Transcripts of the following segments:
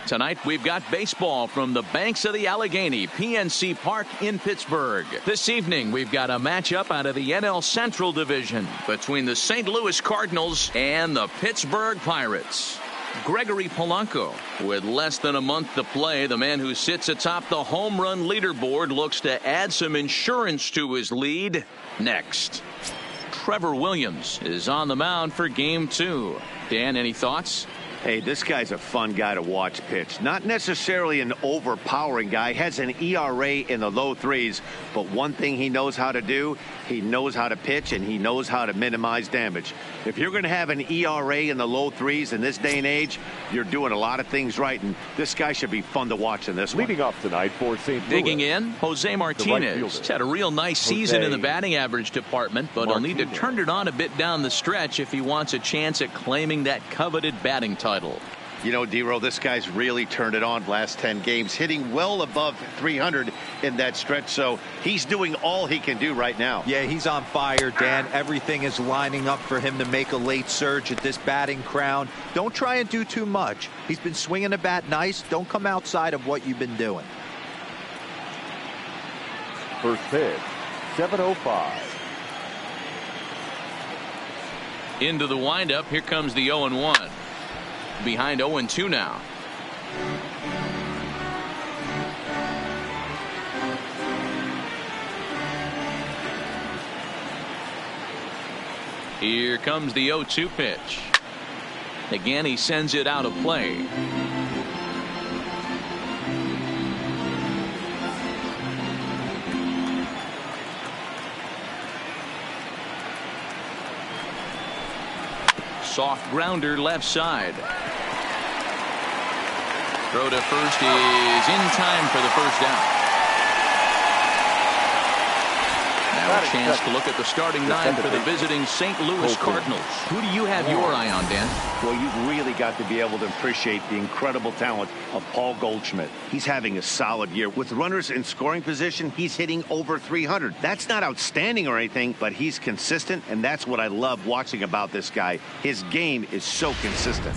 Tonight we've got baseball from the banks of the Allegheny, PNC Park in Pittsburgh. This evening we've got a matchup out of the NL Central Division between the St. Louis Cardinals and the Pittsburgh Pirates. Gregory Polanco, with less than a month to play, the man who sits atop the home run leaderboard looks to add some insurance to his lead next. Trevor Williams is on the mound for Game 2. Dan, any thoughts? Hey, this guy's a fun guy to watch pitch. Not necessarily an overpowering guy. Has an ERA in the low threes. But one thing he knows how to do, he knows how to pitch and he knows how to minimize damage. If you're going to have an ERA in the low threes in this day and age, you're doing a lot of things right. And this guy should be fun to watch in this one. Leading off tonight for St. Louis. Digging in, Jose Martinez. He's had a real nice season in the batting average department, but he'll need to turn it on a bit down the stretch if he wants a chance at claiming that coveted batting title. You know, D-Row, this guy's really turned it on last 10 games, hitting well above 300 in that stretch. So he's doing all he can do right now. Yeah, he's on fire, Dan. Everything is lining up for him to make a late surge at this batting crown. Don't try and do too much. He's been swinging the bat nice. Don't come outside of what you've been doing. First pitch, 7:05. Into the windup. Here comes the 0-1. Behind 0-2 now. Here comes the 0-2 pitch. Again, he sends it out of play. Soft grounder left side. Throw to first is in time for the first down. Now a chance to look at the starting nine for the visiting St. Louis Cardinals. Who do you have your eye on, Dan? Well, you've really got to be able to appreciate the incredible talent of Paul Goldschmidt. He's having a solid year. With runners in scoring position, he's hitting over 300. That's not outstanding or anything, but he's consistent, and that's what I love watching about this guy. His game is so consistent.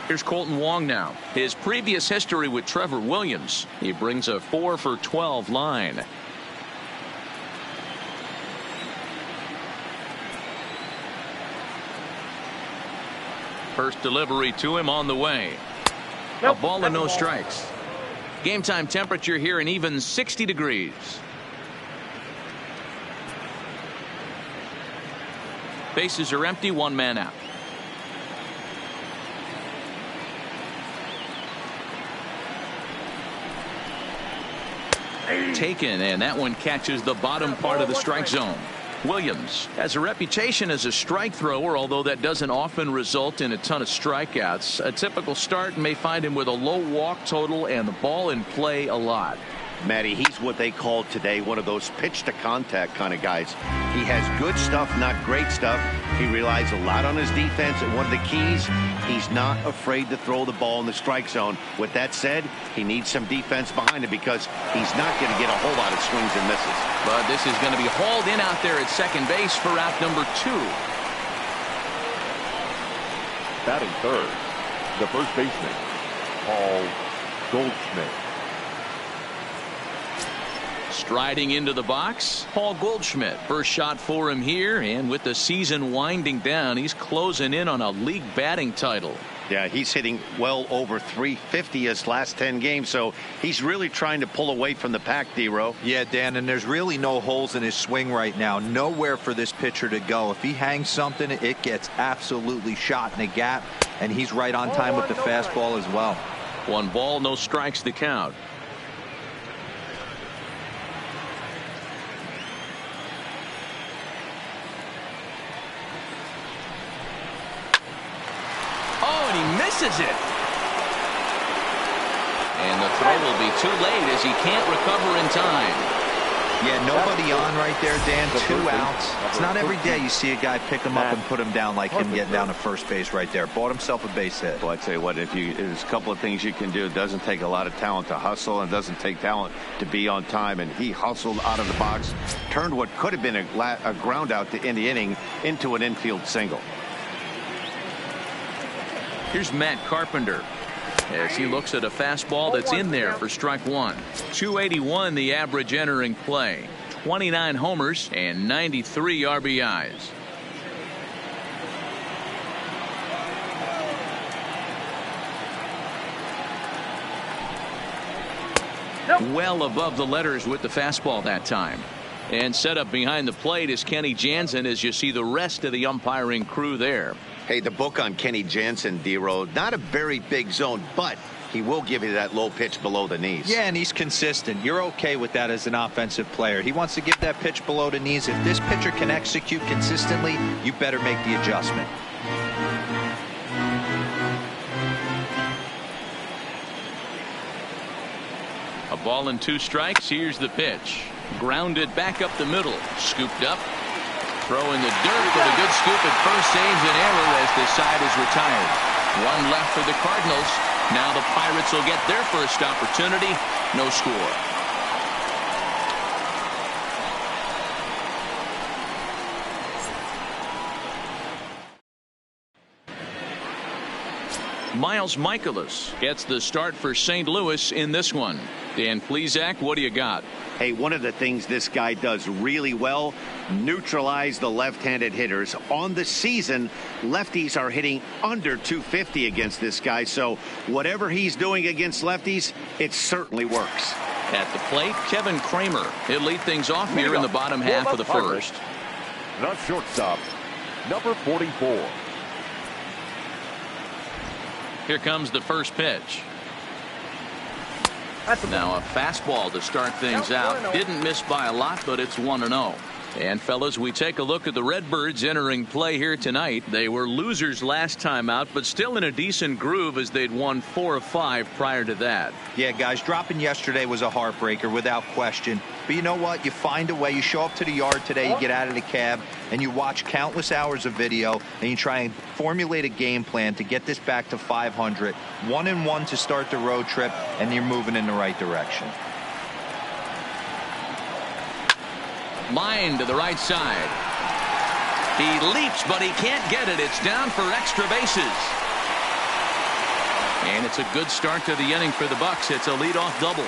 Here's Colton Wong now. His previous history with Trevor Williams. He brings a 4 for 12 line. First delivery to him on the way. A ball and no strikes. Game time temperature here an even 60 degrees. Bases are empty, one man out. Taken, and that one catches the bottom part of the strike zone. Williams has a reputation as a strike thrower, although that doesn't often result in a ton of strikeouts. A typical start may find him with a low walk total and the ball in play a lot. Matty, he's what they call today one of those pitch to contact kind of guys. He has good stuff, not great stuff. He relies a lot on his defense, and one of the keys, he's not afraid to throw the ball in the strike zone. With that said, he needs some defense behind him because he's not going to get a whole lot of swings and misses. But this is going to be hauled in out there at second base for out number 2. Batting third, the first baseman, Paul Goldschmidt. Striding into the box, Paul Goldschmidt. First shot for him here, and with the season winding down, he's closing in on a league batting title. Yeah, he's hitting well over 350 his last 10 games, so he's really trying to pull away from the pack, D-Row. Yeah, Dan, and there's really no holes in his swing right now. Nowhere for this pitcher to go. If he hangs something, it gets absolutely shot in the gap, and he's right on time with the fastball as well. 1 ball, no strikes the count. Misses it. And the throw will be too late as he can't recover in time. Yeah, nobody on right there, Dan. 2 outs. It's not every day you see a guy pick him up and put him down like him getting down to first base right there. Bought himself a base hit. Well, I'd say what there's a couple of things you can do. It doesn't take a lot of talent to hustle, and it doesn't take talent to be on time. And he hustled out of the box, turned what could have been a ground out to end the inning into an infield single. Here's Matt Carpenter as he looks at a fastball that's in there for strike one. 281 the average entering play. 29 homers and 93 RBIs. Well above the letters with the fastball that time. And set up behind the plate is Kenny Jansen as you see the rest of the umpiring crew there. Hey, the book on Kenny Jansen, D-Row, not a very big zone, but he will give you that low pitch below the knees. Yeah, and he's consistent. You're okay with that as an offensive player. He wants to give that pitch below the knees. If this pitcher can execute consistently, you better make the adjustment. A ball and 2 strikes. Here's the pitch. Grounded back up the middle. Scooped up. Throw in the dirt, but a good scoop at first saves an error as the side is retired. 1 left for the Cardinals. Now the Pirates will get their first opportunity. No score. Miles Michaelis gets the start for St. Louis in this one. Dan Plesac, what do you got? Hey, one of the things this guy does really well, neutralize the left-handed hitters. On the season, lefties are hitting under 250 against this guy, so whatever he's doing against lefties, it certainly works. At the plate, Kevin Kramer. He'll lead things off here in the bottom half of the first. The shortstop, number 44. Here comes the first pitch. Now a fastball to start things out. Didn't miss by a lot, but it's 1-0. And fellas, we take a look at the Redbirds entering play here tonight. They were losers last time out, but still in a decent groove as they'd won 4 of 5 prior to that. Yeah, guys, dropping yesterday was a heartbreaker without question. But you know what? You find a way. You show up to the yard today, you get out of the cab, and you watch countless hours of video, and you try and formulate a game plan to get this back to 500. 1-1 to start the road trip, and you're moving in the right direction. Line to the right side. He leaps, but he can't get it. It's down for extra bases. And it's a good start to the inning for the Bucks. It's a leadoff double.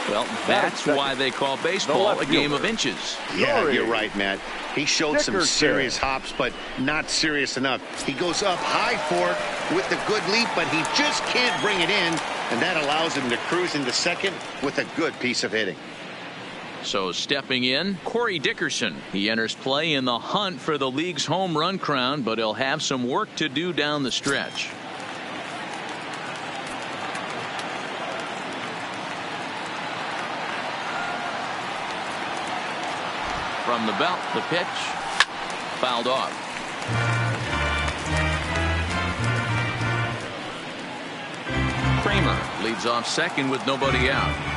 Well, that's why they call baseball a game of inches. Yeah, you're right, Matt. He showed some serious hops, but not serious enough. He goes up high for it with a good leap, but he just can't bring it in, and that allows him to cruise into second with a good piece of hitting. So stepping in, Corey Dickerson. He enters play in the hunt for the league's home run crown, but he'll have some work to do down the stretch. From the belt, the pitch, fouled off. Kramer leads off second with nobody out.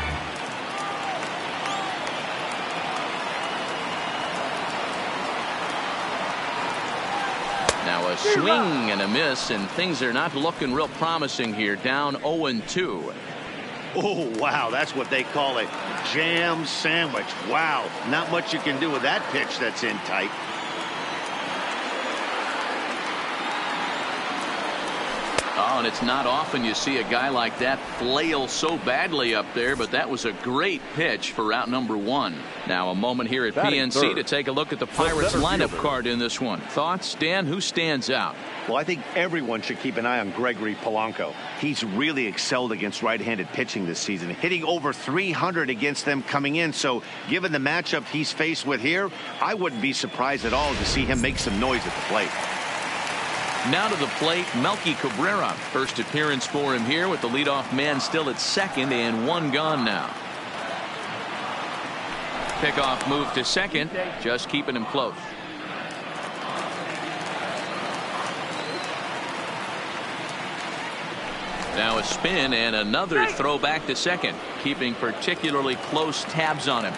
Now a swing and a miss, and things are not looking real promising here. Down 0-2. Oh, wow, that's what they call a jam sandwich. Wow, not much you can do with that pitch that's in tight. Oh, and it's not often you see a guy like that flail so badly up there, but that was a great pitch for out number 1. Now a moment here at PNC to take a look at the Pirates lineup card in this one. Thoughts, Dan? Who stands out? Well, I think everyone should keep an eye on Gregory Polanco. He's really excelled against right-handed pitching this season, hitting over 300 against them coming in. So given the matchup he's faced with here, I wouldn't be surprised at all to see him make some noise at the plate. Now to the plate, Melky Cabrera. First appearance for him here with the leadoff man still at second and 1 gone now. Pickoff move to second, just keeping him close. Now a spin and another throw back to second, keeping particularly close tabs on him.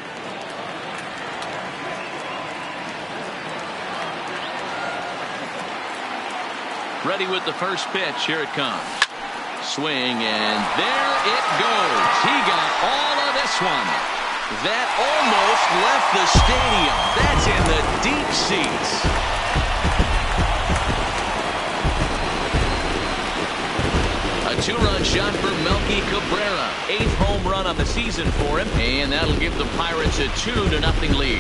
Ready with the first pitch. Here it comes. Swing, and there it goes. He got all of this one. That almost left the stadium. That's in the deep seats. A two-run shot for Melky Cabrera. 8th home run of the season for him, and that'll give the Pirates a 2-0 lead.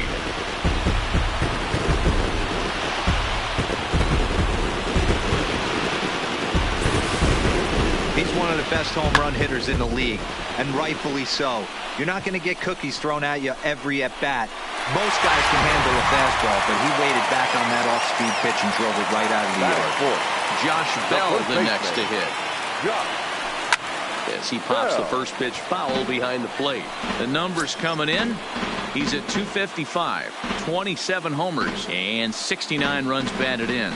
He's one of the best home run hitters in the league, and rightfully so. You're not going to get cookies thrown at you every at-bat. Most guys can handle a fastball, but he waited back on that off-speed pitch and drove it right out of the yard. Josh Bell the next to hit. As he pops the first pitch foul behind the plate. The numbers coming in. He's at 255, 27 homers, and 69 runs batted in.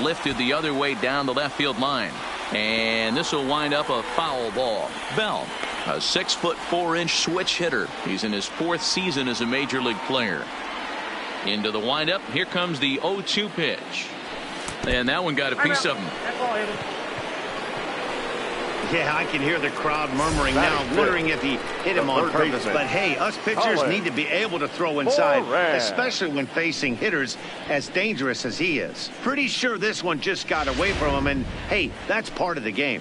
Lifted the other way down the left field line, and this will wind up a foul ball. Bell, a 6'4" switch hitter. He's in his 4th season as a major league player. Into the windup. Here comes the 0-2 pitch, and that one got a piece of him. Yeah, I can hear the crowd murmuring now, wondering if he hit him on purpose. But hey, us pitchers need to be able to throw inside, especially when facing hitters as dangerous as he is. Pretty sure this one just got away from him, and hey, that's part of the game.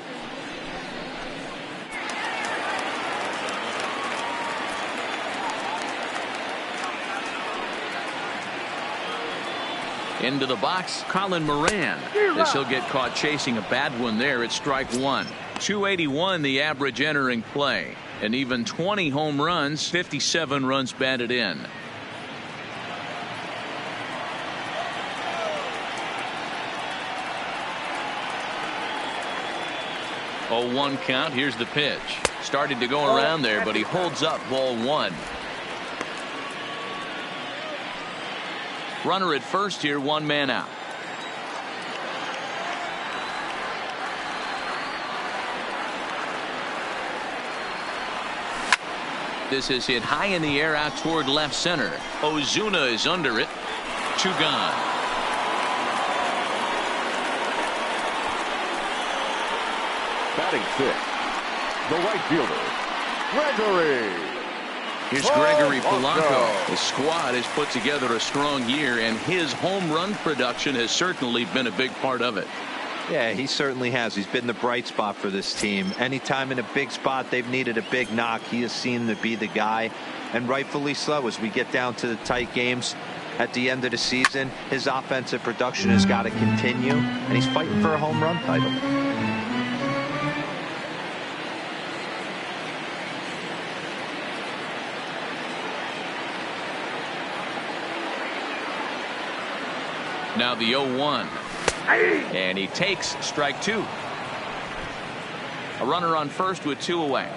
Into the box, Colin Moran. As he'll get caught chasing a bad one there at strike one. 281 the average entering play. And even 20 home runs, 57 runs batted in. Oh, 1 count. Here's the pitch. Started to go around there, but he holds up ball 1. Runner at first here, 1 man out. This is hit high in the air out toward left center. Ozuna is under it. 2 gone. Batting 6th, the right fielder, Gregory. Here's Gregory Polanco. The squad has put together a strong year, and his home run production has certainly been a big part of it. Yeah, he certainly has. He's been the bright spot for this team. Anytime in a big spot they've needed a big knock, he has seemed to be the guy, and rightfully so. As we get down to the tight games at the end of the season, his offensive production has got to continue, and he's fighting for a home run title. Now the 0-1. And he takes strike 2. A runner on first with 2 away.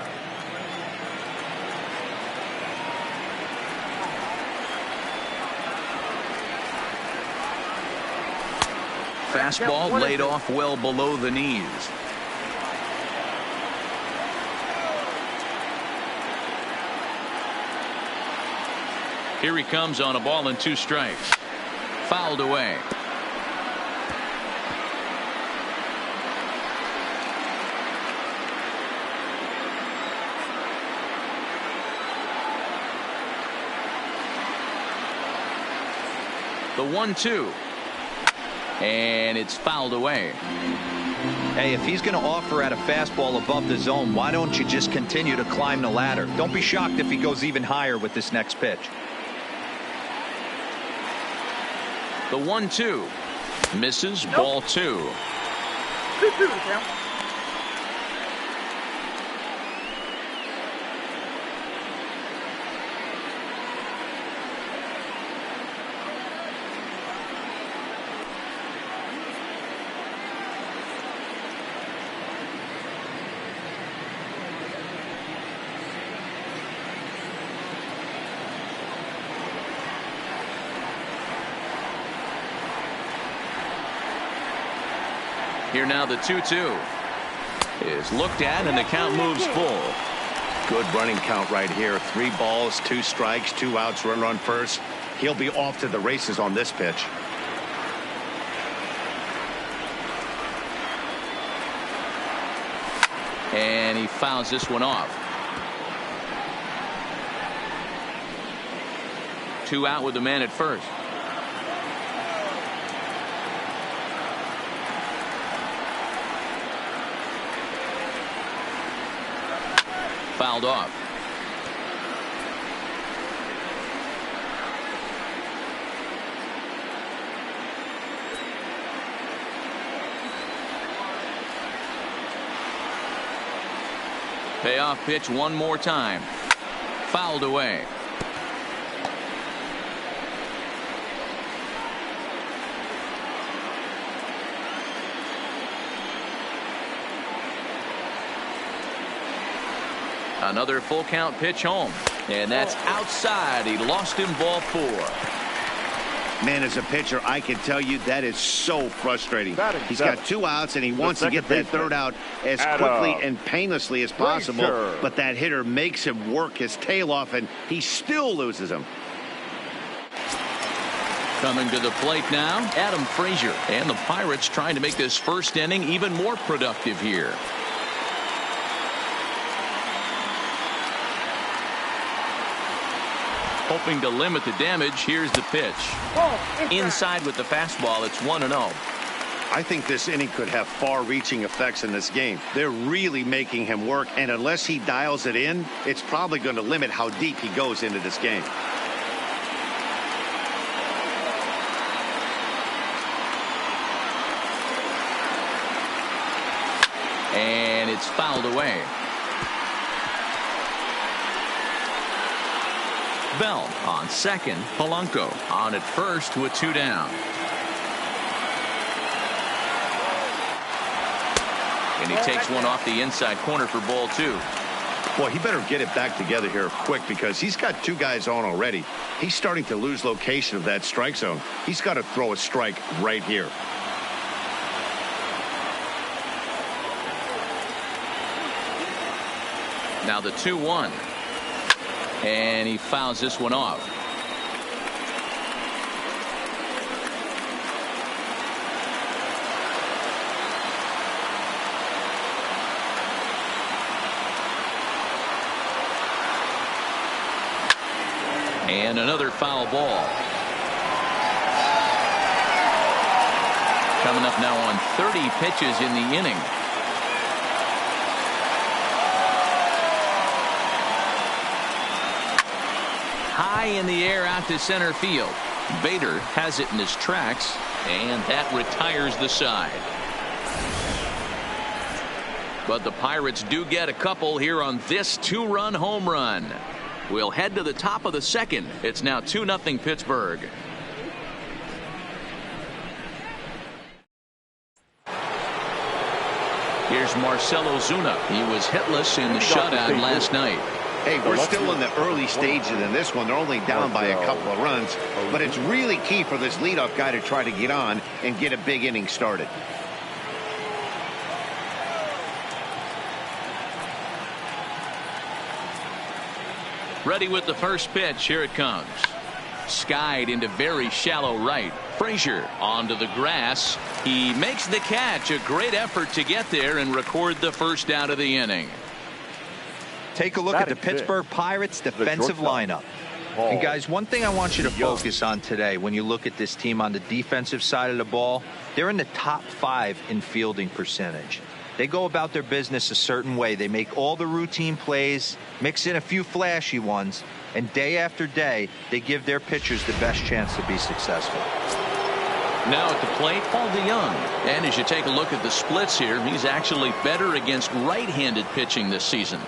Fastball laid off well below the knees. Here he comes on a ball and 2 strikes. Fouled away. The 1-2. And it's fouled away. Hey, if he's going to offer at a fastball above the zone, why don't you just continue to climb the ladder? Don't be shocked if he goes even higher with this next pitch. The 1-2 misses. Ball 2. 2-2 count. Here now the 2-2 is looked at, and the count moves full. Good running count right here. 3 balls, 2 strikes, 2 outs, runner on first. He'll be off to the races on this pitch. And he fouls this one off. 2 out with the man at first. Fouled off. Payoff pitch one more time. Fouled away. Another full count pitch home, and that's outside. He lost him, ball 4. Man, as a pitcher, I can tell you that is so frustrating. He's got 2 outs, and he wants to get that 3rd out as quickly and painlessly as possible. But that hitter makes him work his tail off, and he still loses him. Coming to the plate now, Adam Frazier. And the Pirates trying to make this first inning even more productive here. Hoping to limit the damage. Here's the pitch. Inside with the fastball. It's 1-0. I think this inning could have far-reaching effects in this game. They're really making him work, and unless he dials it in, it's probably going to limit how deep he goes into this game. And it's fouled away. Bell on second. Polanco on at first with 2 down. And he takes one off the inside corner for ball 2. Boy, he better get it back together here quick, because he's got 2 guys on already. He's starting to lose location of that strike zone. He's got to throw a strike right here. Now the 2-1. And he fouls this one off. And another foul ball. Coming up now on 30 pitches in the inning. High in the air out to center field. Bader has it in his tracks, and that retires the side. But the Pirates do get a couple here on this 2-run home run. We'll head to the top of the second. It's now 2-0 Pittsburgh. Here's Marcell Ozuna. He was hitless in the shutout last night. Hey, we're still in the early stages in this one. They're only down by a couple of runs, but it's really key for this leadoff guy to try to get on and get a big inning started. Ready with the first pitch. Here it comes. Skied into very shallow right. Frazier onto the grass. He makes the catch. A great effort to get there and record the first out of the inning. Take a look at the Pittsburgh Pirates defensive lineup. And guys, one thing I want you to focus on today when you look at this team on the defensive side of the ball, they're in the top 5 in fielding percentage. They go about their business a certain way. They make all the routine plays, mix in a few flashy ones, and day after day, they give their pitchers the best chance to be successful. Now at the plate, Paul DeYoung. And as you take a look at the splits here, he's actually better against right-handed pitching this season.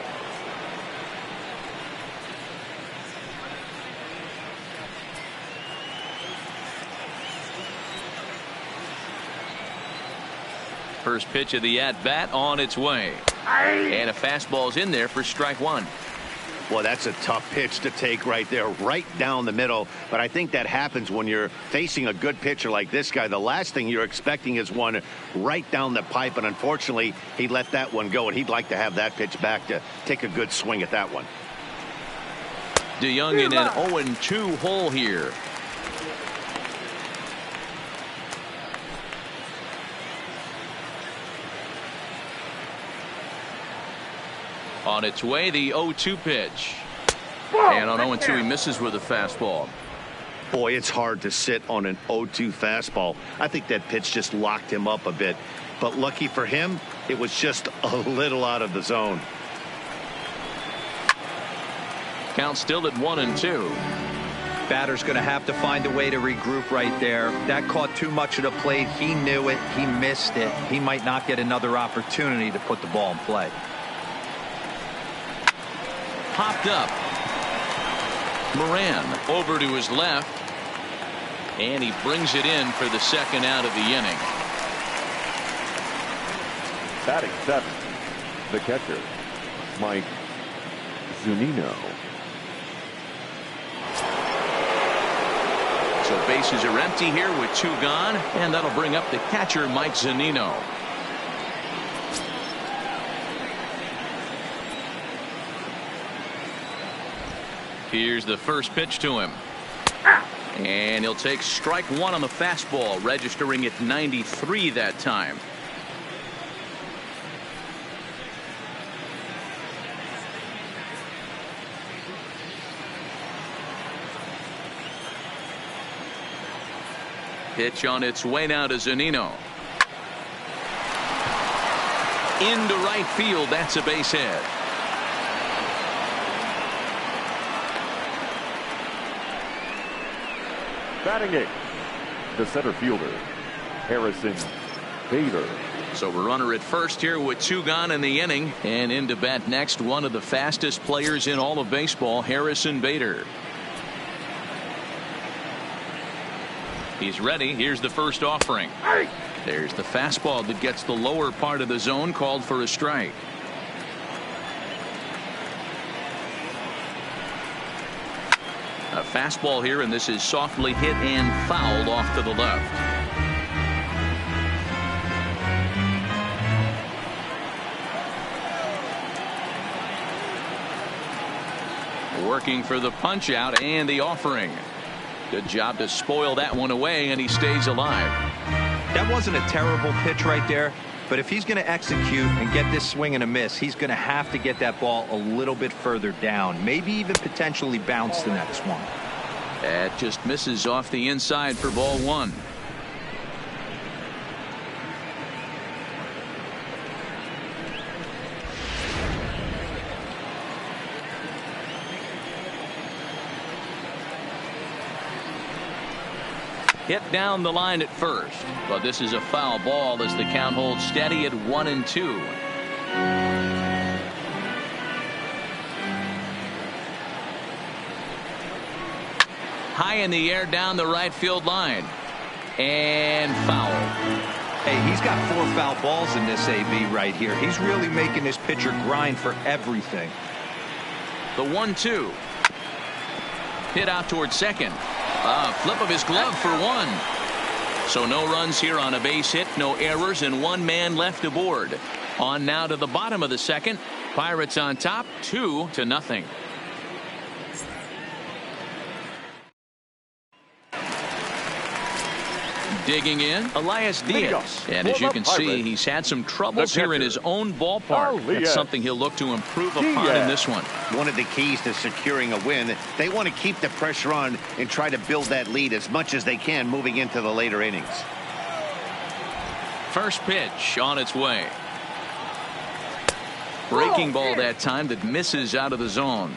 First pitch of the at-bat on its way. And a fastball's in there for strike 1. Well, that's a tough pitch to take right there, right down the middle. But I think that happens when you're facing a good pitcher like this guy. The last thing you're expecting is one right down the pipe. And unfortunately, he let that one go. And he'd like to have that pitch back to take a good swing at that one. DeYoung in an 0-2 hole here. On its way, the 0-2 pitch. And on 0-2, he misses with a fastball. Boy, it's hard to sit on an 0-2 fastball. I think that pitch just locked him up a bit. But lucky for him, it was just a little out of the zone. Count still at 1-2. Batter's going to have to find a way to regroup right there. That caught too much of the plate. He knew it. He missed it. He might not get another opportunity to put the ball in play. Popped up. Moran over to his left. And he brings it in for the second out of the inning. Batting seventh, the catcher, Mike Zunino. So bases are empty here with 2 gone. And that'll bring up the catcher, Mike Zunino. Here's the first pitch to him. And he'll take strike 1 on the fastball, registering at 93 that time. Pitch on its way now to Zunino. Into right field. That's a base hit. Batting 8th, the center fielder, Harrison Bader. So a runner at first here with 2 gone in the inning. And in to bat next, one of the fastest players in all of baseball, Harrison Bader. He's ready. Here's the first offering. There's the fastball that gets the lower part of the zone, called for a strike. A fastball here, and this is softly hit and fouled off to the left. Working for the punch out and the offering. Good job to spoil that one away, and he stays alive. That wasn't a terrible pitch right there, but if he's going to execute and get this swing and a miss, he's going to have to get that ball a little bit further down, maybe even potentially bounce the next one. That just misses off the inside for ball 1. Hit down the line at first, but this is a foul ball as the count holds steady at 1-2. High in the air down the right field line, and foul. Hey, he's got 4 foul balls in this AB right here. He's really making this pitcher grind for everything. The 1-2. Hit out towards second. Flip of his glove for 1. So no runs here on a base hit, no errors, and 1 man left aboard. On now to the bottom of the second. Pirates on top, 2-0. Digging in, Elias Diaz. And as you can see, he's had some troubles here in his own ballpark. That's something he'll look to improve upon in this one. One of the keys to securing a win, they want to keep the pressure on and try to build that lead as much as they can moving into the later innings. First pitch on its way. Breaking ball that time that misses out of the zone.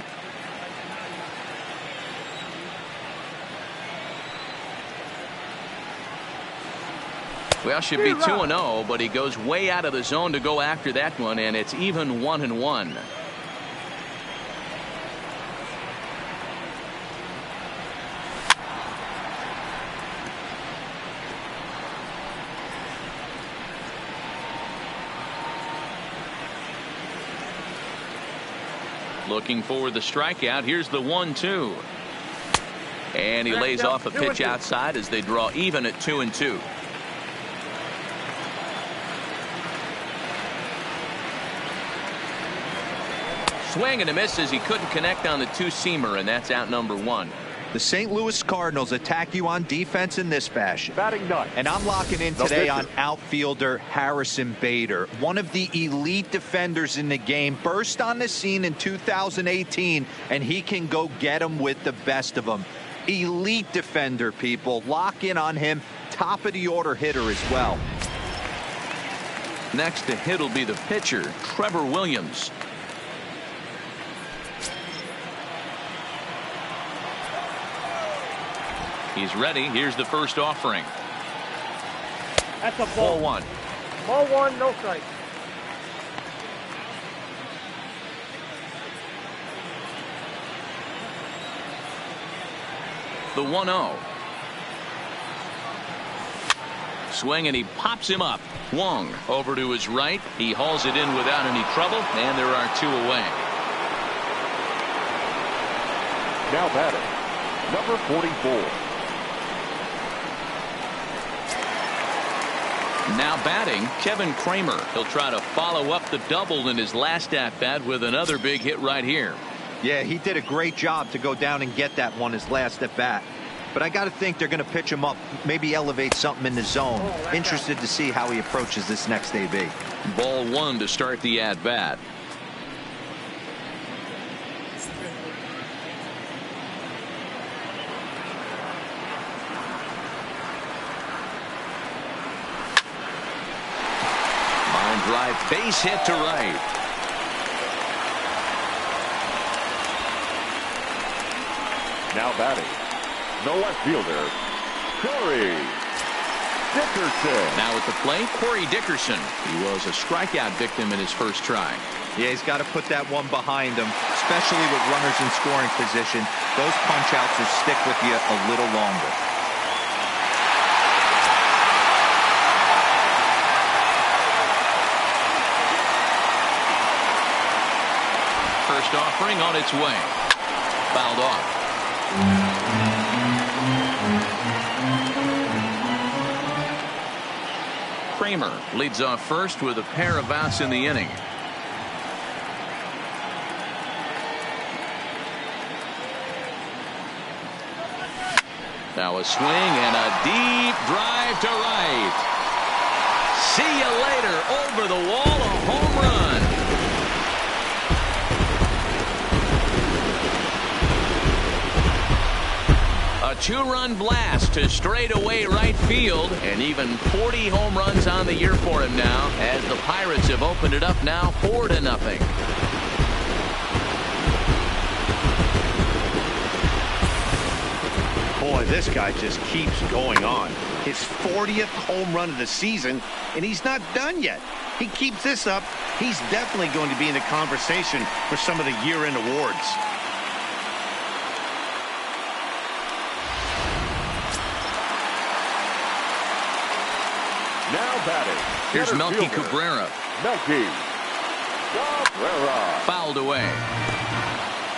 Well, should be 2-0, but he goes way out of the zone to go after that one, and it's even 1-1. Looking for the strikeout. Here's the 1-2. And he lays off a pitch outside as they draw even at 2-2. Swing and a miss as he couldn't connect on the two-seamer, and that's out number 1. The St. Louis Cardinals attack you on defense in this fashion. Batting ninth. And I'm locking in today on outfielder Harrison Bader, one of the elite defenders in the game, burst on the scene in 2018, and he can go get them with the best of them. Elite defender, people. Lock in on him. Top of the order hitter as well. Next to hit will be the pitcher, Trevor Williams. He's ready. Here's the first offering. That's a ball. Ball 1. Ball 1, no strike. The 1-0. Swing and he pops him up. Wong over to his right. He hauls it in without any trouble, and there are 2 away. Now batting, number 44. Now batting, Kevin Kramer. He'll try to follow up the double in his last at-bat with another big hit right here. Yeah, he did a great job to go down and get that one his last at-bat. But I got to think they're going to pitch him up, maybe elevate something in the zone. Interested to see how he approaches this next AB. Ball 1 to start the at-bat. Drive, base hit to right. Now batting, the left fielder, Corey Dickerson. Now at the plate, Corey Dickerson. He was a strikeout victim in his first try. Yeah, he's got to put that one behind him, especially with runners in scoring position. Those punch-outs will stick with you a little longer. First offering on its way. Fouled off. Kramer leads off first with a pair of outs in the inning. Now a swing and a deep drive to right. See you later. Over the wall, a home run. A 2-run blast to straightaway right field, and even 40 home runs on the year for him now, as the Pirates have opened it up now 4-0. Boy, this guy just keeps going on. His 40th home run of the season, and he's not done yet. He keeps this up, he's definitely going to be in the conversation for some of the year-end awards. Now batting, Here's center Melky fielder, Cabrera. Melky Cabrera. Fouled away.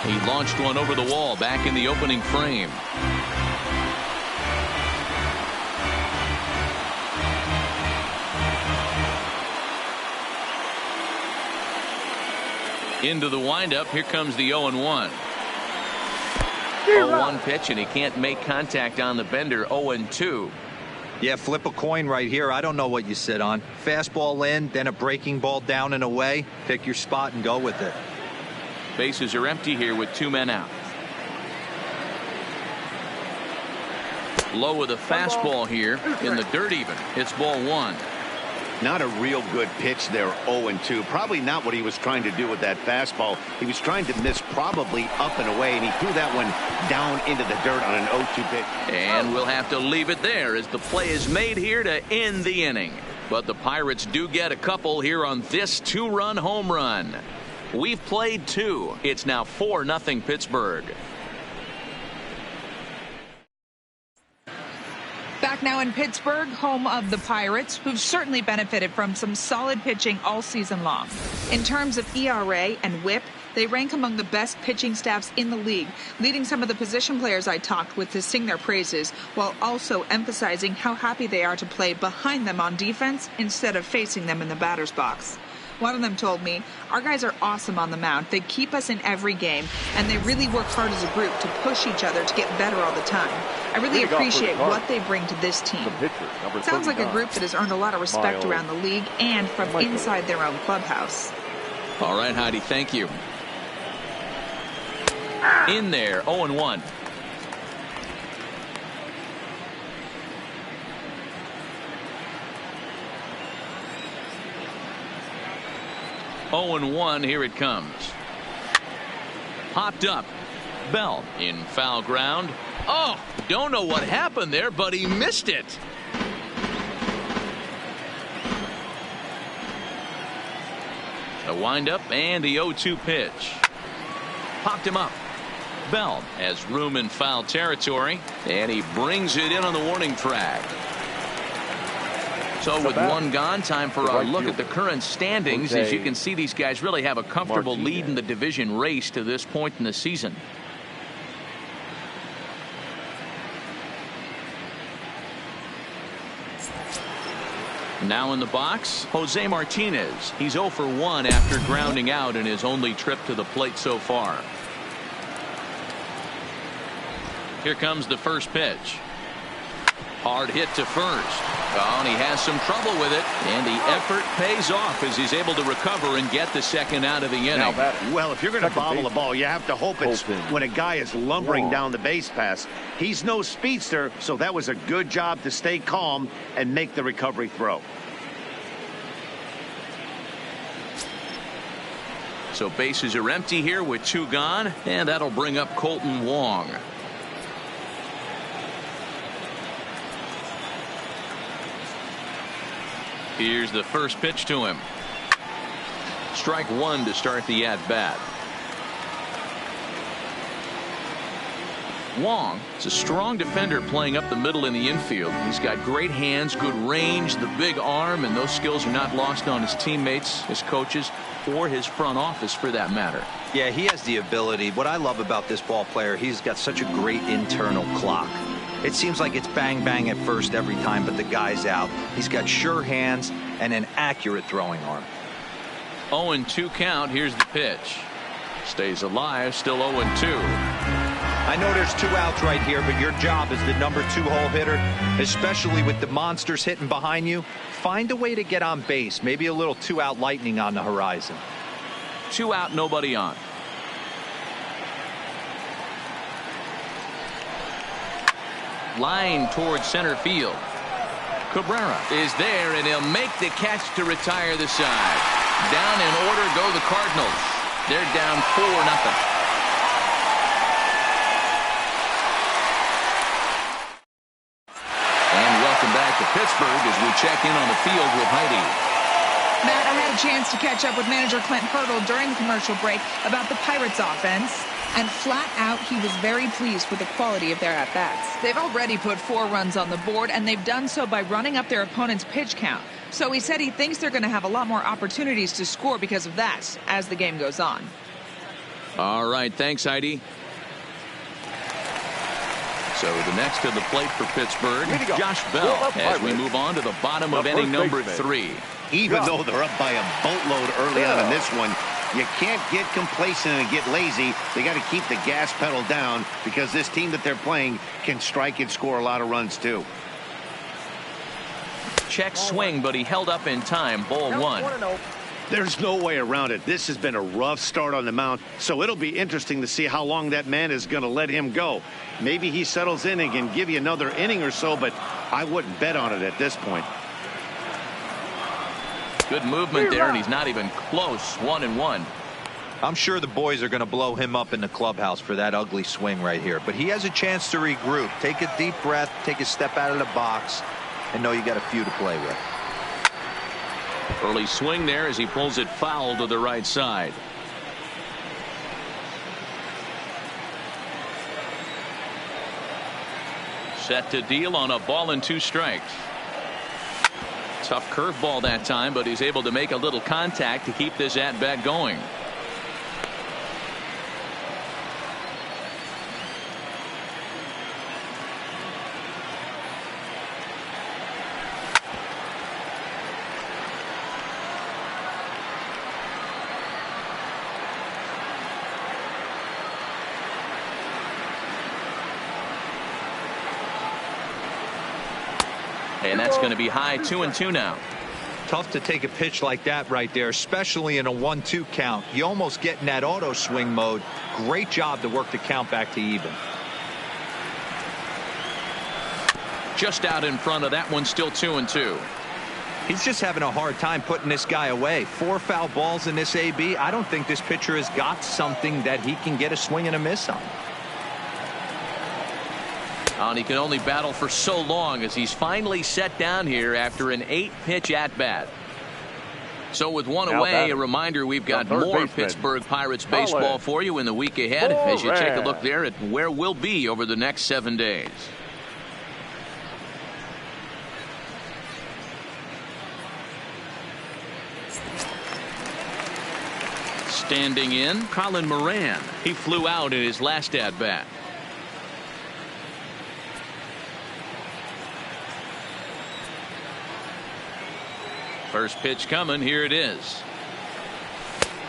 He launched one over the wall back in the opening frame. Into the windup. Here comes the 0-1. 0-1 pitch, and he can't make contact on the bender. 0-2. Yeah, flip a coin right here. I don't know what you sit on. Fastball in, then a breaking ball down and away. Pick your spot and go with it. Bases are empty here with 2 men out. Low with a fastball here in the dirt even. It's ball 1. Not a real good pitch there, 0-2. Probably not what he was trying to do with that fastball. He was trying to miss probably up and away, and he threw that one down into the dirt on an 0-2 pitch. And we'll have to leave it there as the play is made here to end the inning. But the Pirates do get a couple here on this 2-run home run. We've played 2. It's now 4-0 Pittsburgh. Back Now in Pittsburgh, home of the Pirates, who've certainly benefited from some solid pitching all season long. In terms of ERA and WHIP, they rank among the best pitching staffs in the league, leading some of the position players I talked with to sing their praises, while also emphasizing how happy they are to play behind them on defense instead of facing them in the batter's box. One of them told me, "Our guys are awesome on the mound. They keep us in every game, and they really work hard as a group to push each other to get better all the time. I really appreciate what they bring to this team." Sounds like a group that has earned a lot of respect around the league and from inside their own clubhouse. All right, Heidi, thank you. In there, 0-1. Here it comes. Popped up. Bell in foul ground. Oh, don't know what happened there, but he missed it. A windup and the 0-2 pitch. Popped him up. Bell has room in foul territory, and he brings it in on the warning track. So with one gone, time for our look at the current standings. As you can see, these guys really have a comfortable lead in the division race to this point in the season. Now in the box, Jose Martinez. He's 0 for 1 after grounding out in his only trip to the plate so far. Here comes the first pitch. Hard hit to first. Oh, and he has some trouble with it. And the effort pays off as he's able to recover and get the second out of the inning. Well, if you're going to bobble the ball, you have to hope it's when a guy is lumbering down the base pass. He's no speedster, so that was a good job to stay calm and make the recovery throw. So bases are empty here with 2 gone, and that'll bring up Colton Wong. Here's the first pitch to him. Strike 1 to start the at-bat. Wong is a strong defender playing up the middle in the infield. He's got great hands, good range, the big arm, and those skills are not lost on his teammates, his coaches, or his front office for that matter. Yeah, he has the ability. What I love about this ball player, he's got such a great internal clock. It seems like it's bang bang at first every time, but the guy's out. He's got sure hands and an accurate throwing arm. 0-2 count. Here's the pitch. Stays alive, still 0-2. I know there's 2 outs right here, but your job as the number 2 hole hitter, especially with the monsters hitting behind you, find a way to get on base. Maybe a little 2-out lightning on the horizon. 2 out, nobody on. Line towards center field. Cabrera is there, and he'll make the catch to retire the side. Down in order go the Cardinals. They're down 4-0. And welcome back to Pittsburgh as we check in on the field with Heidi. Matt, I had a chance to catch up with manager Clint Hurdle during the commercial break about the Pirates offense. And flat out, he was very pleased with the quality of their at-bats. They've already put 4 runs on the board, and they've done so by running up their opponent's pitch count. So he said he thinks they're going to have a lot more opportunities to score because of that as the game goes on. All right, thanks, Heidi. So the next to the plate for Pittsburgh, Josh Bell, as we move on to the bottom of inning number 3. Even though they're up by a boatload early on in this one, you can't get complacent and get lazy. They got to keep the gas pedal down because this team that they're playing can strike and score a lot of runs too. Check swing, but he held up in time. Ball 1. There's no way around it. This has been a rough start on the mound, so it'll be interesting to see how long that man is going to let him go. Maybe he settles in and can give you another inning or so, but I wouldn't bet on it at this point. Good movement there, and he's not even close. 1-1. I'm sure the boys are going to blow him up in the clubhouse for that ugly swing right here. But he has a chance to regroup. Take a deep breath, take a step out of the box, and know you got a few to play with. Early swing there as he pulls it foul to the right side. Set to deal on a ball and 2 strikes. Tough curveball that time, but he's able to make a little contact to keep this at bat going. And that's going to be high 2-2 now. Tough to take a pitch like that right there, especially in a 1-2 count. You almost get in that auto swing mode. Great job to work the count back to even. Just out in front of that one, still 2-2. He's just having a hard time putting this guy away. 4 foul balls in this AB. I don't think this pitcher has got something that he can get a swing and a miss on. And he can only battle for so long as he's finally set down here after an 8-pitch at-bat. So with one away, a reminder we've got more Pittsburgh Pirates baseball for you in the week ahead as you take a look there at where we'll be over the next 7 days. Standing in, Colin Moran. He flew out in his last at-bat. First pitch coming. Here it is.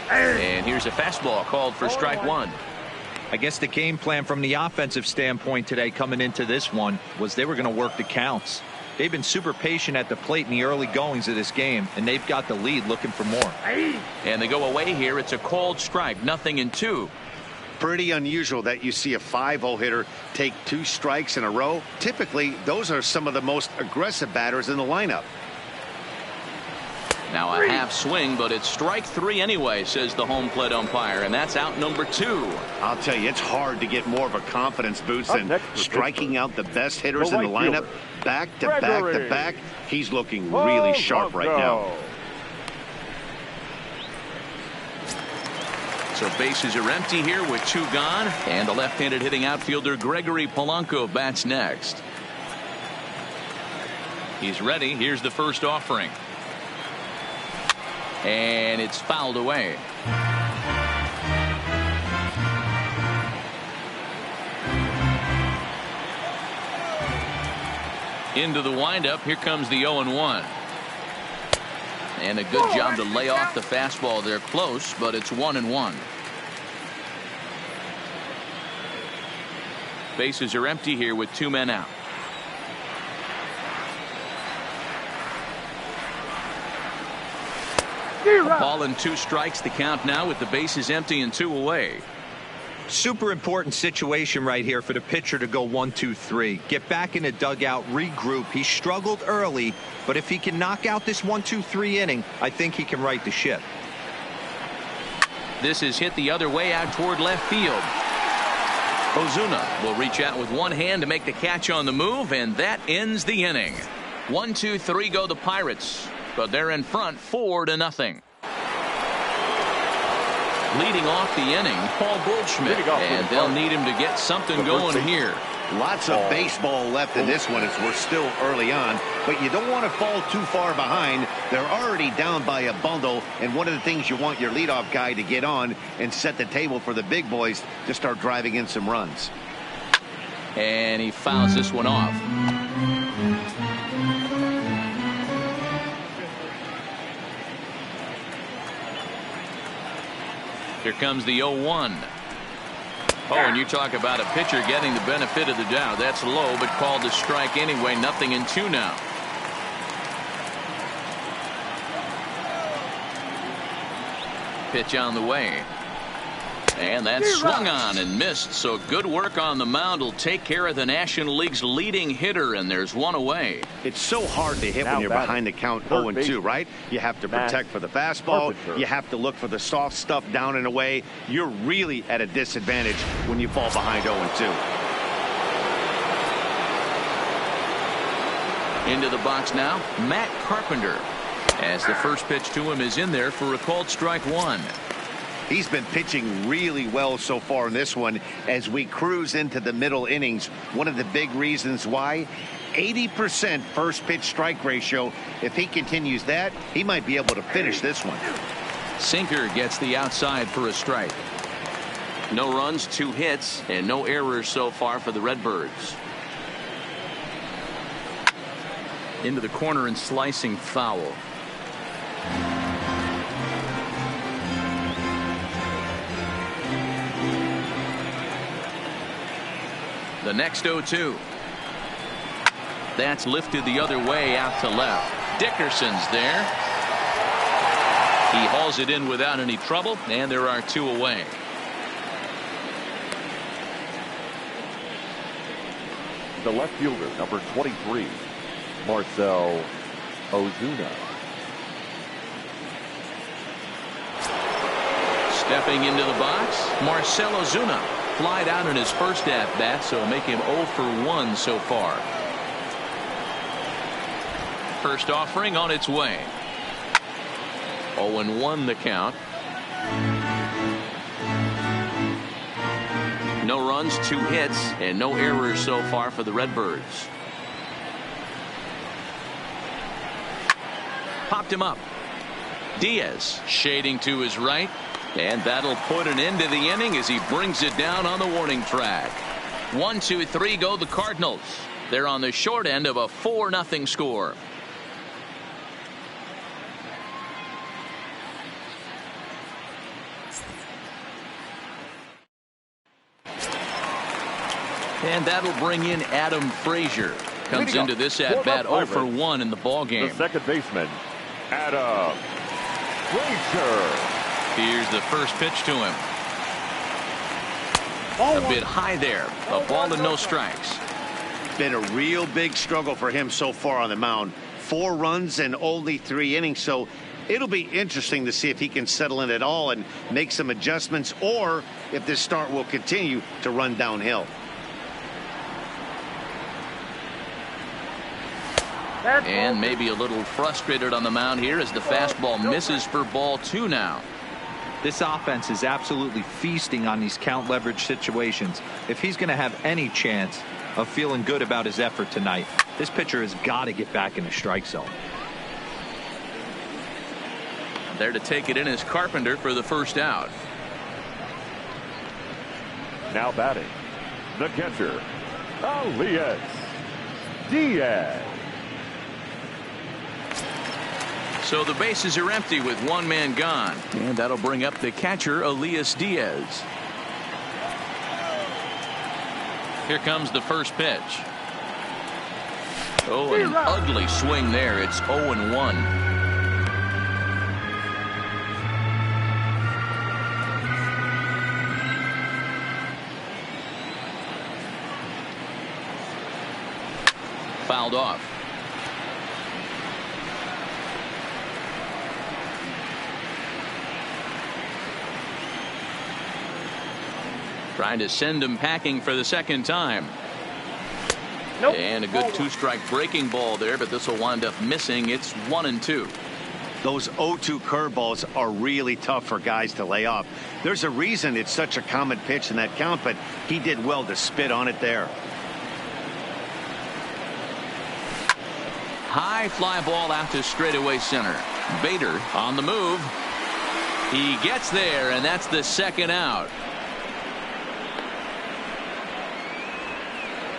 And here's a fastball called for strike 1. I guess the game plan from the offensive standpoint today coming into this one was they were going to work the counts. They've been super patient at the plate in the early goings of this game, and they've got the lead looking for more. And they go away here. It's a called strike, 0-2. Pretty unusual that you see a 5-0 hitter take 2 strikes in a row. Typically, those are some of the most aggressive batters in the lineup. Now a half swing, but it's strike 3 anyway, says the home plate umpire, and that's out number 2. I'll tell you, it's hard to get more of a confidence boost than striking out the best hitters in the lineup back to back to back. He's looking really sharp right now. So bases are empty here with 2 gone, and the left-handed hitting outfielder Gregory Polanco bats next. He's ready. Here's the first offering. And it's fouled away. Into the windup. Here comes the 0-1. And a good job to lay off the fastball there close, but it's 1-1. Bases are empty here with 2 men out. A ball and 2 strikes, the count now with the bases empty and 2 away. Super important situation right here for the pitcher to go 1-2-3. Get back in the dugout, regroup. He struggled early, but if he can knock out this 1-2-3 inning, I think he can right the ship. This is hit the other way out toward left field. Ozuna will reach out with one hand to make the catch on the move, and that ends the inning. 1-2-3 go the Pirates, but they're in front 4-0. Leading off the inning, Paul Goldschmidt, and they'll need him to get something going here. Lots of baseball left in this one as we're still early on, but you don't want to fall too far behind. They're already down by a bundle, and one of the things you want your leadoff guy to get on and set the table for the big boys to start driving in some runs. And he fouls this one off. Here comes the 0-1. Oh, and you talk about a pitcher getting the benefit of the doubt. That's low, but called a strike anyway. 0-2 now. Pitch on the way. And that's swung on and missed. So good work on the mound will take care of the National League's leading hitter, and there's one away. It's so hard to hit when you're behind the count 0-2, right? You have to protect for the fastball. You have to look for the soft stuff down and away. You're really at a disadvantage when you fall behind 0-2. Into the box now, Matt Carpenter, as the first pitch to him is in there for a called strike 1. He's been pitching really well so far in this one as we cruise into the middle innings. One of the big reasons why, 80% first pitch strike ratio. If he continues that, he might be able to finish this one. Sinker gets the outside for a strike. No runs, 2 hits, and no errors so far for the Redbirds. Into the corner and slicing foul. The next 0-2. That's lifted the other way out to left. Dickerson's there. He hauls it in without any trouble, and there are 2 away. The left fielder, number 23, Marcell Ozuna. Stepping into the box, Marcell Ozuna. Flied out in his first at-bat, so make him 0 for 1 so far. First offering on its way. 0-1 the count. No runs, 2 hits, and no errors so far for the Redbirds. Popped him up. Diaz shading to his right, and that'll put an end to the inning as he brings it down on the warning track. 1, 2, 3 go the Cardinals. They're on the short end of a 4-0 score. And that'll bring in Adam Frazier. Comes into this at-bat 0 for 1 in the ballgame. The second baseman, Adam Frazier. Here's the first pitch to him. A bit high there. A ball and no strikes. Been a real big struggle for him so far on the mound. 4 runs and only 3 innings. So it'll be interesting to see if he can settle in at all and make some adjustments, or if this start will continue to run downhill. And maybe a little frustrated on the mound here as the fastball misses for ball 2 now. This offense is absolutely feasting on these count leverage situations. If he's going to have any chance of feeling good about his effort tonight, this pitcher has got to get back in the strike zone. There to take it in is Carpenter for the first out. Now batting, the catcher, Elias Diaz. So the bases are empty with 1 man gone. And that'll bring up the catcher, Elias Diaz. Here comes the first pitch. Oh, an ugly swing there. It's 0-1. Fouled off. Trying to send him packing for the second time. Nope. And a good 2-strike breaking ball there, but this will wind up missing. It's 1-2. Those 0-2 curveballs are really tough for guys to lay off. There's a reason it's such a common pitch in that count, but he did well to spit on it there. High fly ball out to straightaway center. Bader on the move. He gets there, and that's the second out.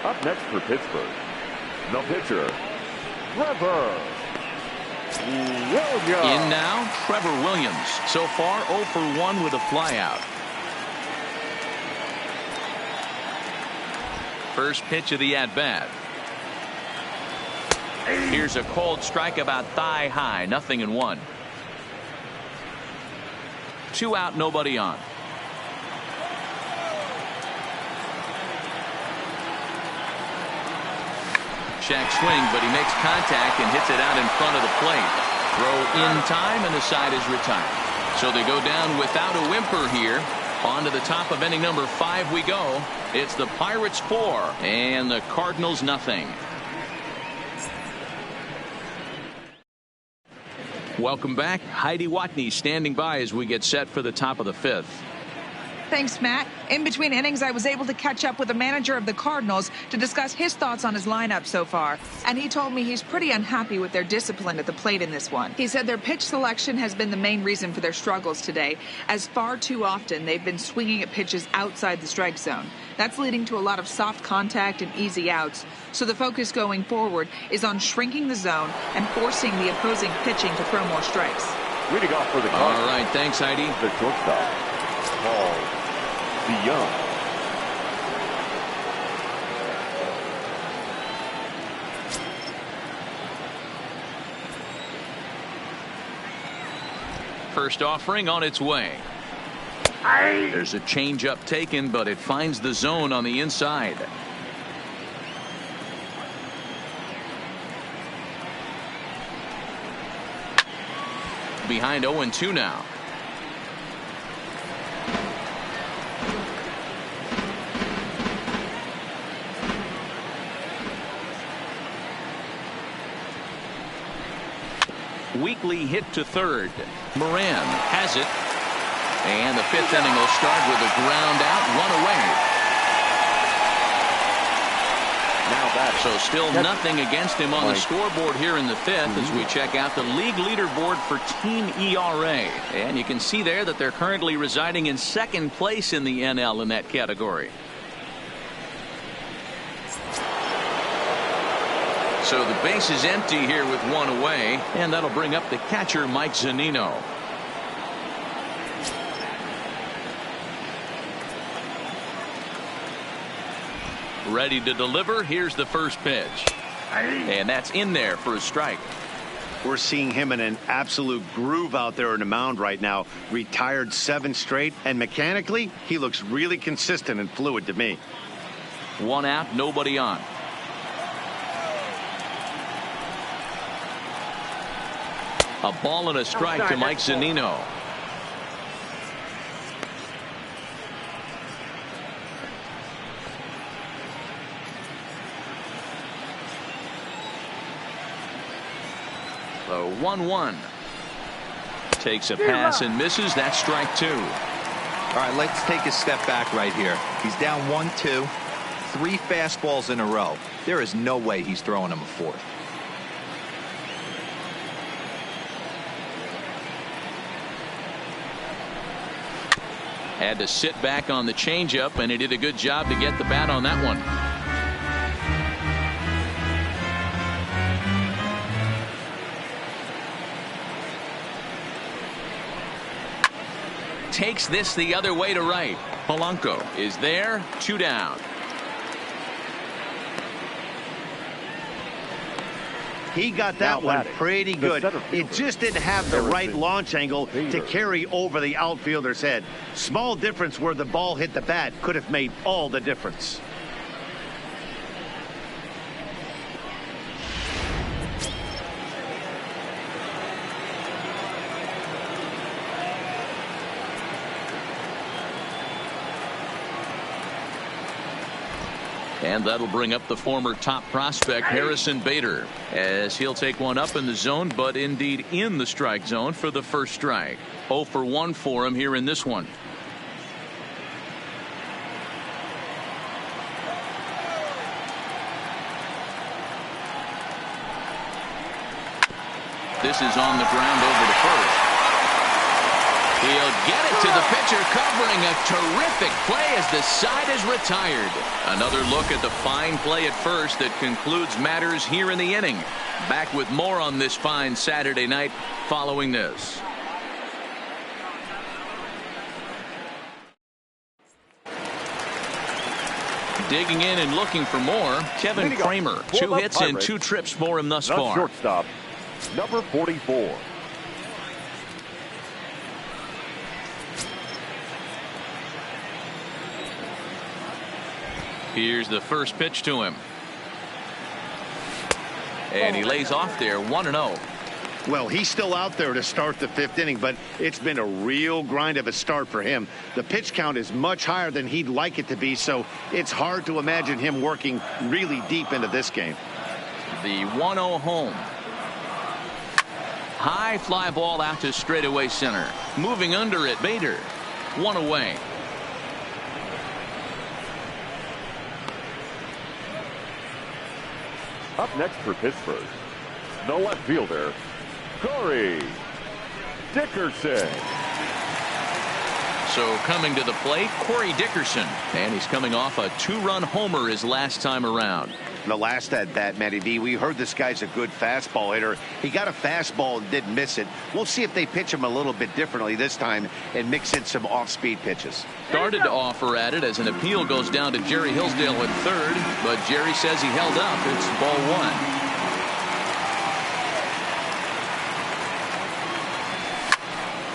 Up next for Pittsburgh, the pitcher, Trevor Williams. In now, Trevor Williams. So far, 0 for 1 with a flyout. First pitch of the at-bat. Here's a cold strike about thigh high. 0-1. 2 out, nobody on. Shack swing, but he makes contact and hits it out in front of the plate. Throw in time, and the side is retired. So they go down without a whimper here. On to the top of inning number 5 we go. It's the Pirates 4 and the Cardinals 0. Welcome back. Heidi Watney standing by as we get set for the top of the fifth. Thanks, Matt. In between innings, I was able to catch up with the manager of the Cardinals to discuss his thoughts on his lineup so far. And he told me he's pretty unhappy with their discipline at the plate in this one. He said their pitch selection has been the main reason for their struggles today, as far too often they've been swinging at pitches outside the strike zone. That's leading to a lot of soft contact and easy outs. So the focus going forward is on shrinking the zone and forcing the opposing pitching to throw more strikes. Leading off for the Cardinals. All right, thanks, Heidi. The shortstop, Paul DeYoung. First offering on its way. There's a changeup taken, but it finds the zone on the inside. Behind 0-2 now. Weekly hit to third. Moran has it. And the fifth inning will start with a ground out, one away. Now back. So still nothing against him on the scoreboard here in the fifth as we check out the league leaderboard for team ERA. And you can see there that they're currently residing in second place in the NL in that category. So the base is empty here with one away, and that'll bring up the catcher, Mike Zunino. Ready to deliver. Here's the first pitch. And that's in there for a strike. We're seeing him in an absolute groove out there in the mound right now. Retired 7 straight, and mechanically, he looks really consistent and fluid to me. One out, nobody on. A ball and a strike to Mike Zunino. The 1-1. Takes a pass and misses. That's strike 2. All right, let's take a step back right here. He's down 1-2, 3 fastballs in a row. There is no way he's throwing him a fourth. Had to sit back on the changeup, and he did a good job to get the bat on that one. Takes this the other way to right. Polanco is there, 2 down. He got that one pretty good. It just didn't have the right launch angle to carry over the outfielder's head. Small difference where the ball hit the bat could have made all the difference. And that'll bring up the former top prospect Harrison Bader, as he'll take one up in the zone, but indeed in the strike zone for the first strike. 0 for 1 for him here in this one. This is on the ground over to first. He'll get it to the pitcher, covering a terrific play as the side is retired. Another look at the fine play at first that concludes matters here in the inning. Back with more on this fine Saturday night following this. Digging in and looking for more, Kevin Kramer. 2 hits and 2 trips for him thus far. Shortstop, number 44. Here's the first pitch to him. And he lays off there, 1-0. Well, he's still out there to start the 5th inning, but it's been a real grind of a start for him. The pitch count is much higher than he'd like it to be, so it's hard to imagine him working really deep into this game. The 1-0 home. High fly ball out to straightaway center. Moving under it, Bader. One away. Up next for Pittsburgh, the left fielder, Corey Dickerson. So coming to the plate, Corey Dickerson. And he's coming off a 2-run homer his last time around. The last at bat, Matty D, we heard this guy's a good fastball hitter. He got a fastball and didn't miss it. We'll see if they pitch him a little bit differently this time and mix in some off-speed pitches. Started to offer at it as an appeal goes down to Jerry Hillsdale at third, but Jerry says he held up. It's ball one.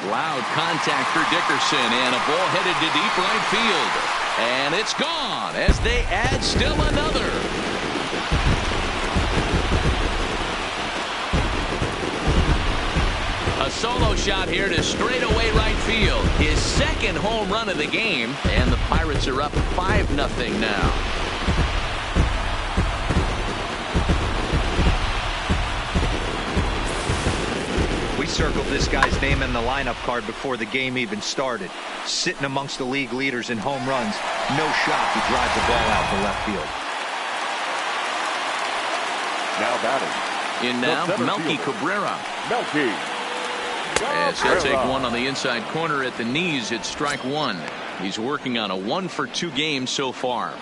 Loud contact for Dickerson, and a ball headed to deep right field. And it's gone as they add still another. A solo shot here to straightaway right field. His second home run of the game, and the Pirates are up 5-0 now. We circled this guy's name in the lineup card before the game even started. Sitting amongst the league leaders in home runs. No shot he drives the ball out to left field. Now batting. In now, Melky Cabrera. Melky. As he'll take one on the inside corner at the knees, it's strike one. He's working on a 1-for-2 game so far.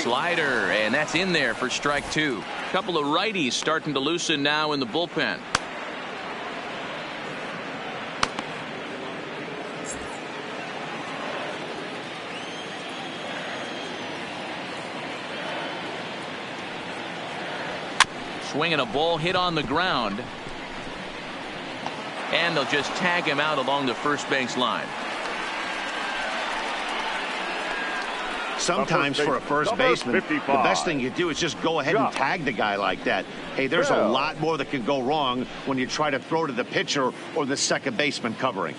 Slider, and that's in there for strike two. Couple of righties starting to loosen now in the bullpen. Swinging a ball hit on the ground. And they'll just tag him out along the first base line. Sometimes for a first baseman, the best thing you do is just go ahead and tag the guy like that. Hey, there's a lot more that can go wrong when you try to throw to the pitcher or the second baseman covering.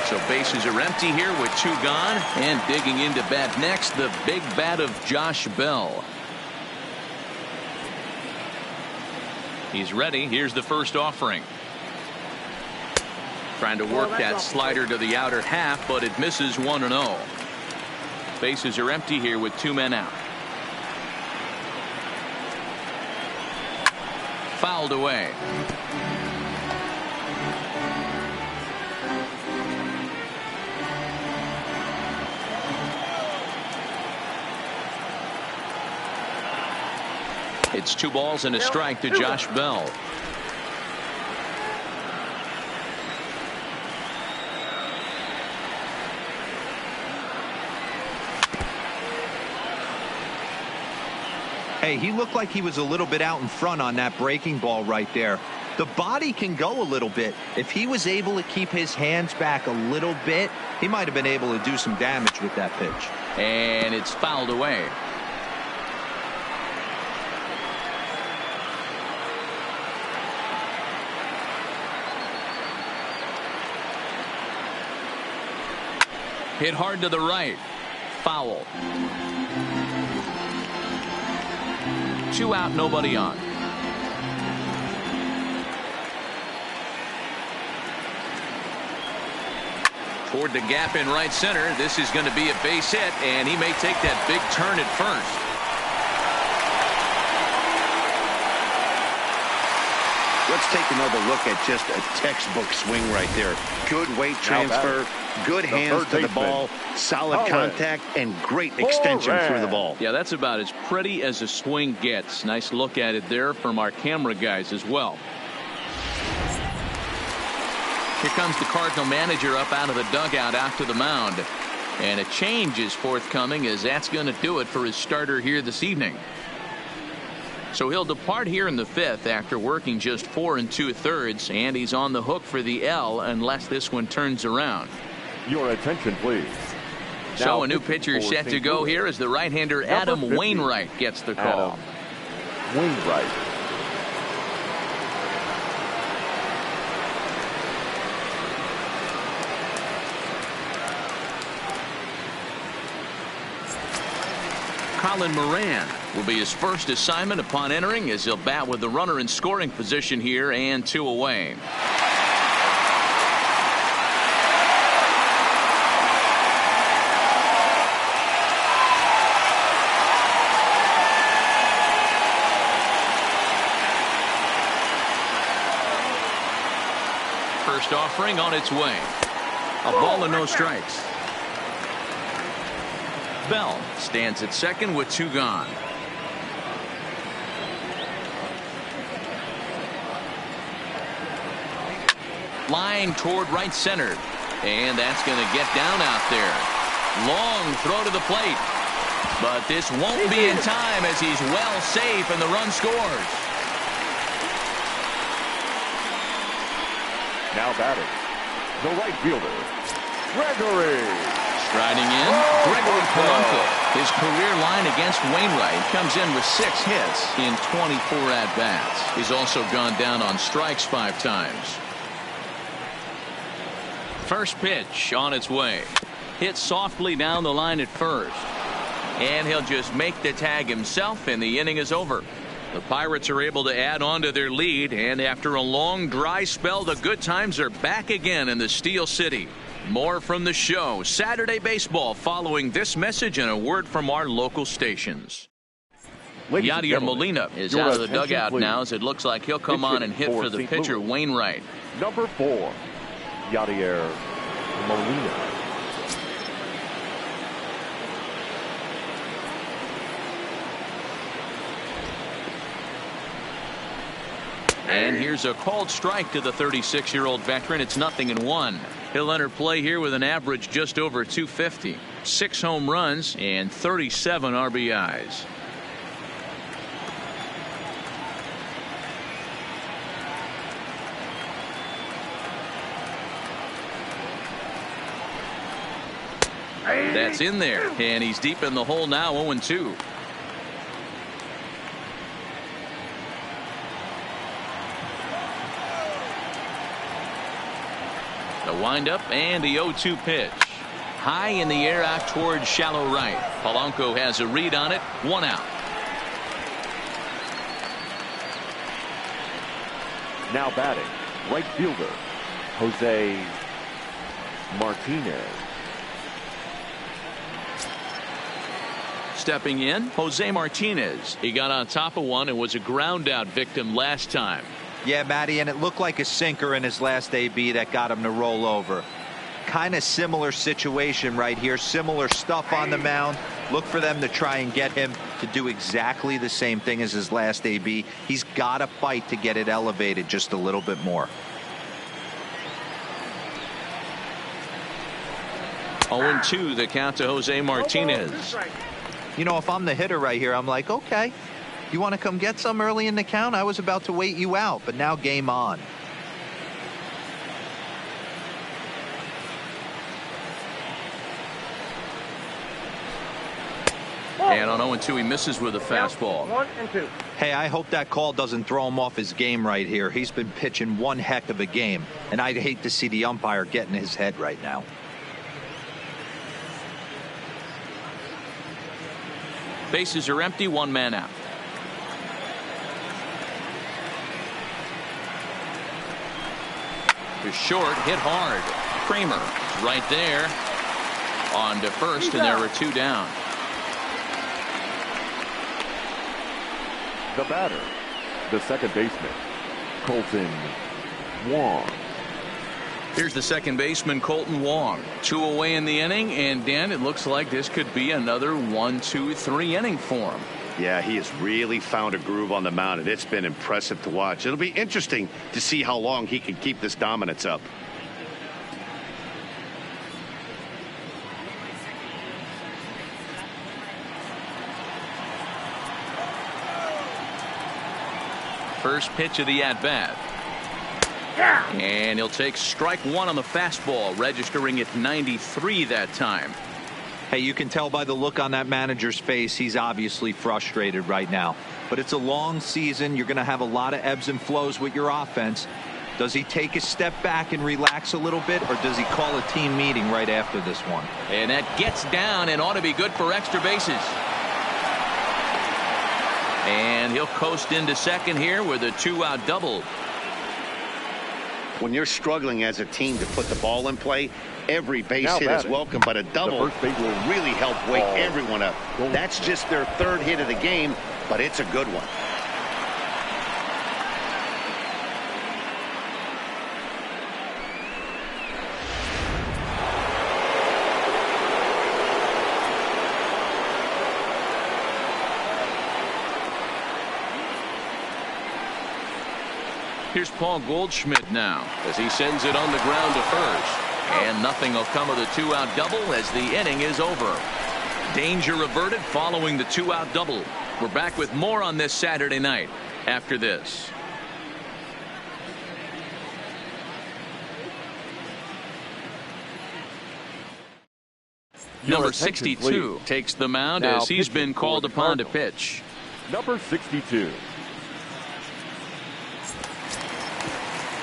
So bases are empty here with two gone, and digging into bat next, the big bat of Josh Bell. He's ready. Here's the first offering. Trying to work that slider to the outer half, but it misses 1-0. Bases are empty here with two men out. Fouled away. It's 2 balls and a strike to Josh Bell. Hey, he looked like he was a little bit out in front on that breaking ball right there. The body can go a little bit. If he was able to keep his hands back a little bit, he might have been able to do some damage with that pitch. And it's fouled away. Hit hard to the right. Foul. 2 out, nobody on. Toward the gap in right center. This is going to be a base hit, and he may take that big turn at first. Let's take another look at just a textbook swing right there. Good weight transfer, good hands to the ball, solid contact, and great extension through the ball. Yeah, that's about as pretty as a swing gets. Nice look at it there from our camera guys as well. Here comes the Cardinal manager up out of the dugout out to the mound. And a change is forthcoming, as that's going to do it for his starter here this evening. So he'll depart here in the 5th after working just 4 2/3, and he's on the hook for the L unless this one turns around. Your attention, please. So a new pitcher set to go here as the right-hander Adam Wainwright gets the call. Wainwright. Colin Moran will be his first assignment upon entering, as he'll bat with the runner in scoring position here and 2 away. First offering on its way. A ball and no strikes. Bell stands at second with 2 gone. Line toward right center. And that's going to get down out there. Long throw to the plate. But this won't be in time, as he's well safe and the run scores. Now batting, the right fielder, Gregory. Striding in, Gregory Polanco. His career line against Wainwright comes in with 6 hits in 24 at-bats. He's also gone down on strikes 5 times. First pitch on its way. Hit softly down the line at first. And he'll just make the tag himself, and the inning is over. The Pirates are able to add on to their lead, and after a long dry spell, the good times are back again in the Steel City. More from the show, Saturday Baseball, following this message and a word from our local stations. Yadier Molina is out of the dugout now, as it looks like he'll come on and hit for the pitcher, Wainwright. Number 4, Yadier Molina. And here's a called strike to the 36-year-old veteran. It's 0-1. He'll enter play here with an average just over 250. 6 home runs and 37 RBIs. That's in there, and he's deep in the hole now, 0-2. The windup and the 0-2 pitch. High in the air out towards shallow right. Polanco has a read on it. 1 out. Now batting, right fielder, Jose Martinez. Stepping in, Jose Martinez. He got on top of one and was a ground out victim last time. Yeah, Matty, and it looked like a sinker in his last AB that got him to roll over. Kind of similar situation right here. Similar stuff on the mound. Look for them to try and get him to do exactly the same thing as his last AB. He's got to fight to get it elevated just a little bit more. 0-2 the count to Jose Martinez. You know, if I'm the hitter right here, I'm like, okay, you want to come get some early in the count? I was about to wait you out, but now game on. And on 0-2, he misses with a fastball. 1-2. Hey, I hope that call doesn't throw him off his game right here. He's been pitching one heck of a game, and I'd hate to see the umpire get in his head right now. Bases are empty, 1 man out. To short, hit hard. Kramer right there on to first, and there were 2 down. The batter, the second baseman, Colton Wong. Here's the second baseman, Colton Wong. 2 away in the inning, and Dan, it looks like this could be another 1-2-3 inning for him. Yeah, he has really found a groove on the mound, and it's been impressive to watch. It'll be interesting to see how long he can keep this dominance up. First pitch of the at-bat. And he'll take strike 1 on the fastball, registering at 93 that time. Hey, you can tell by the look on that manager's face, he's obviously frustrated right now. But it's a long season. You're going to have a lot of ebbs and flows with your offense. Does he take a step back and relax a little bit, or does he call a team meeting right after this one? And that gets down and ought to be good for extra bases. And he'll coast into second here with a 2-out double. When you're struggling as a team to put the ball in play, every base hit is welcome, but a double will really help wake everyone up. That's just their third hit of the game, but it's a good one. Here's Paul Goldschmidt now as he sends it on the ground to first. And nothing will come of the 2-out double as the inning is over. Danger averted following the 2-out double. We're back with more on this Saturday night after this. Number 62 takes the mound as he's been called upon to pitch. Number 62.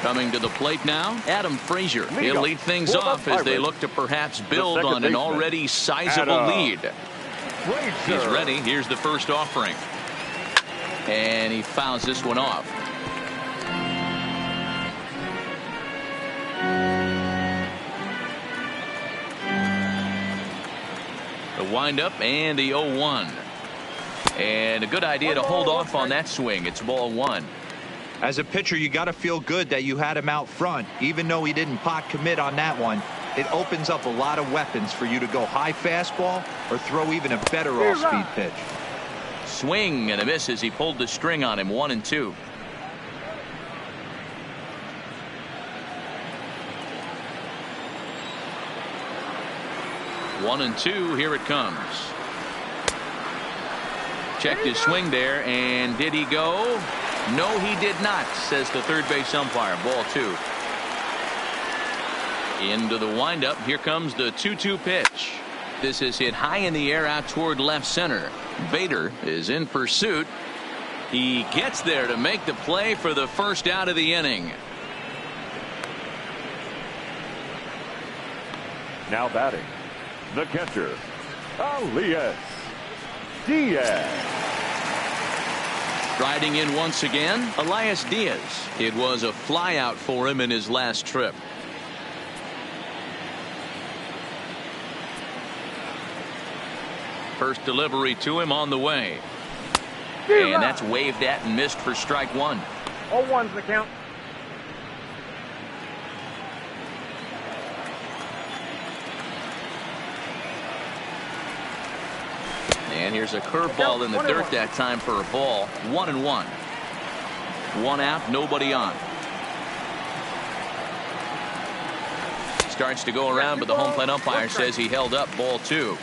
Coming to the plate now, Adam Frazier. He'll lead things off as they look to perhaps build on an already sizable lead. He's ready. Here's the first offering. And he fouls this one off. The windup and the 0-1. And a good idea to hold off on that swing. It's ball one. As a pitcher, you got to feel good that you had him out front, even though he didn't pot commit on that one. It opens up a lot of weapons for you to go high fastball or throw even a better off-speed pitch. Swing and a miss as he pulled the string on him. 1-2. One and two. Here it comes. Checked his swing there, and did he go? No, he did not, says the third base umpire. Ball two. Into the windup. Here comes the 2-2 pitch. This is hit high in the air out toward left center. Bader is in pursuit. He gets there to make the play for the first out of the inning. Now batting, the catcher, Elias Diaz. Striding in once again, Elias Diaz. It was a flyout for him in his last trip. First delivery to him on the way. And that's waved at and missed for strike one. 0-1's the count. And here's a curveball in the dirt that time for a ball. 1-1. One out, nobody on. Starts to go around, but the home plate umpire says he held up. Ball two.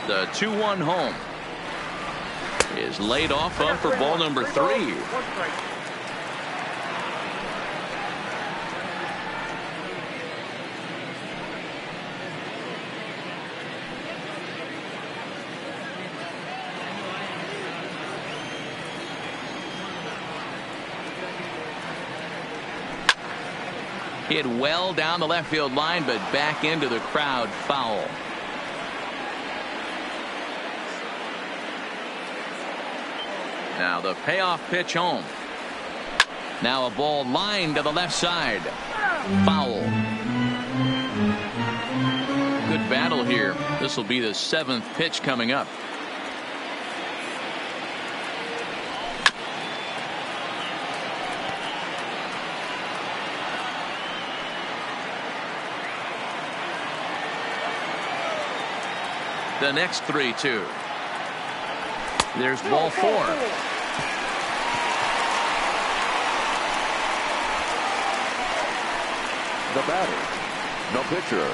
The 2-1 home is laid off up for ball number 3. Hit well down the left field line, but back into the crowd. Foul. Now the payoff pitch home. Now a ball lined to the left side. Foul. Good battle here. This will be the 7th pitch coming up. The next 3-2. There's ball 4. The batter, the pitcher,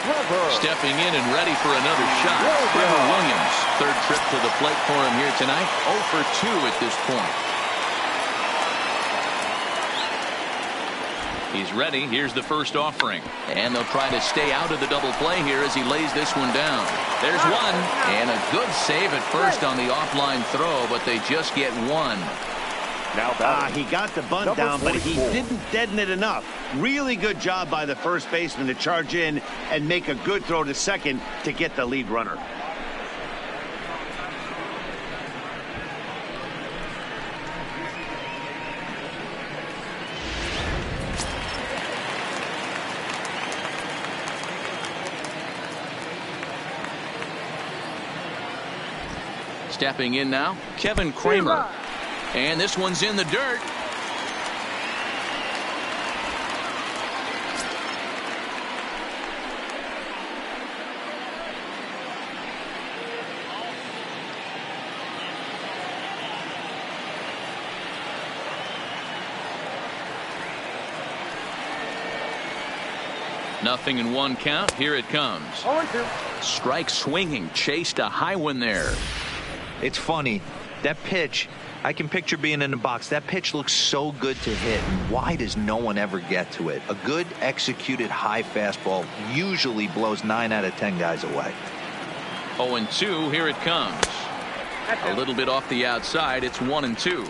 Trevor. Stepping in and ready for another shot. Trevor Williams. Third trip to the plate for him here tonight. 0 for 2 at this point. He's ready. Here's the first offering. And they'll try to stay out of the double play here as he lays this one down. There's one. And a good save at first on the offline throw, but they just get one. Now he got the bunt down, but he didn't deaden it enough. Really good job by the first baseman to charge in and make a good throw to second to get the lead runner. Stepping in now, Kevin Kramer. And this one's in the dirt. Nothing in one count. Here it comes. 0-2. Strike swinging. Chased a high one there. It's funny. That pitch, I can picture being in the box. That pitch looks so good to hit. Why does no one ever get to it? A good executed high fastball usually blows 9 out of 10 guys away. 0-2. Here it comes. A little bit off the outside. It's 1-2.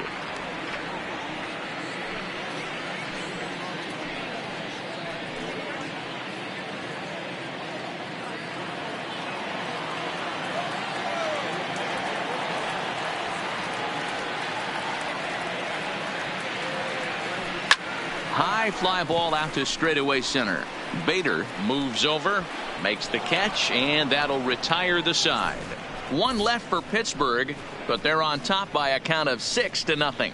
High fly ball out to straightaway center. Bader moves over, makes the catch, and that'll retire the side. One left for Pittsburgh, but they're on top by a count of 6-0.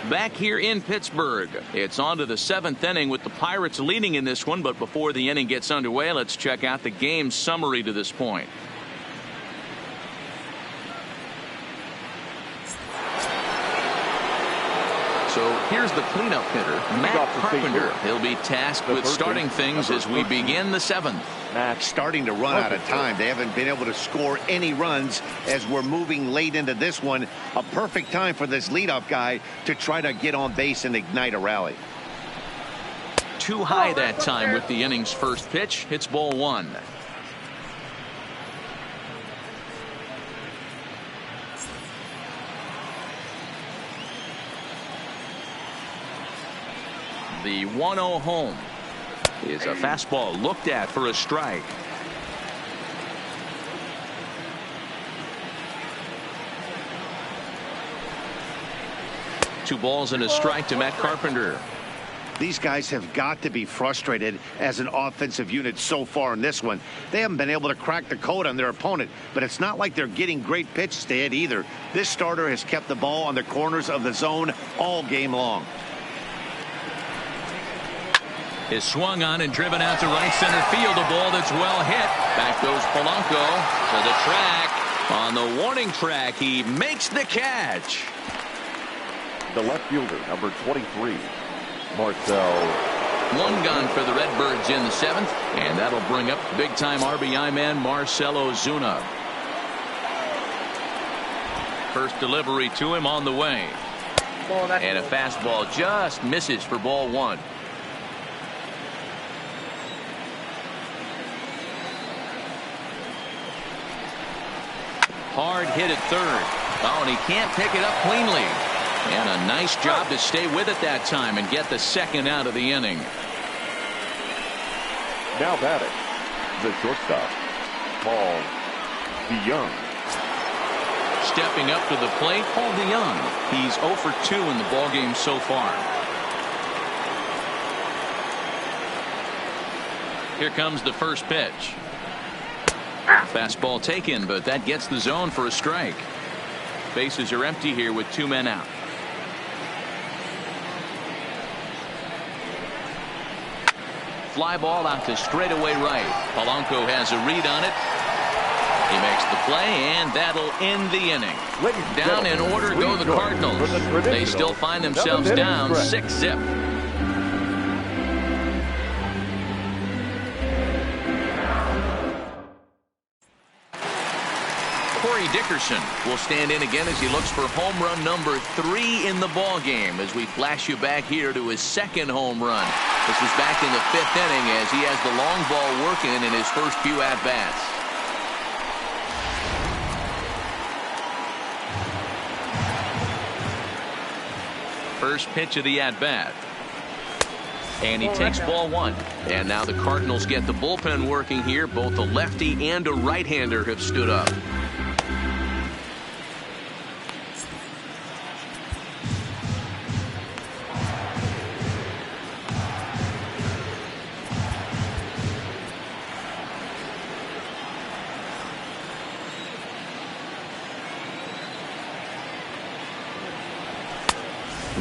Back here in Pittsburgh, it's on to the 7th inning with the Pirates leading in this one. But before the inning gets underway, let's check out the game summary to this point. So here's the cleanup hitter, Matt Carpenter. He'll be tasked with starting things as we begin the 7th. Starting to run out of time. They haven't been able to score any runs as we're moving late into this one. A perfect time for this leadoff guy to try to get on base and ignite a rally. Too high that time with the inning's first pitch. It's ball 1. The 1-0 home is a fastball looked at for a strike. Two balls and a strike to Matt Carpenter. These guys have got to be frustrated as an offensive unit so far in this one. They haven't been able to crack the code on their opponent, but it's not like they're getting great pitches to hit either. This starter has kept the ball on the corners of the zone all game long. Is swung on and driven out to right center field. A ball that's well hit. Back goes Polanco to the track. On the warning track, he makes the catch. The left fielder, number 23, Marcel. One gone for the Redbirds in the 7th, and that'll bring up big-time RBI man Marcell Ozuna. First delivery to him on the way. And a fastball just misses for ball 1. Hard hit at third. Oh, and he can't pick it up cleanly. And a nice job to stay with it that time and get the second out of the inning. Now batting, the shortstop, Paul DeYoung. Stepping up to the plate, Paul DeYoung. He's 0 for 2 in the ballgame so far. Here comes the first pitch. Fastball taken, but that gets the zone for a strike. Bases are empty here with 2 men out. Fly ball out to straightaway right. Polanco has a read on it. He makes the play, and that'll end the inning. Down in order go the Cardinals. They still find themselves down 6-zip. Dickerson will stand in again as he looks for home run number 3 in the ball game as we flash you back here to his second home run. This was back in the 5th inning as he has the long ball working in his first few at-bats. First pitch of the at-bat. And he takes ball 1. And now the Cardinals get the bullpen working here. Both a lefty and a right-hander have stood up.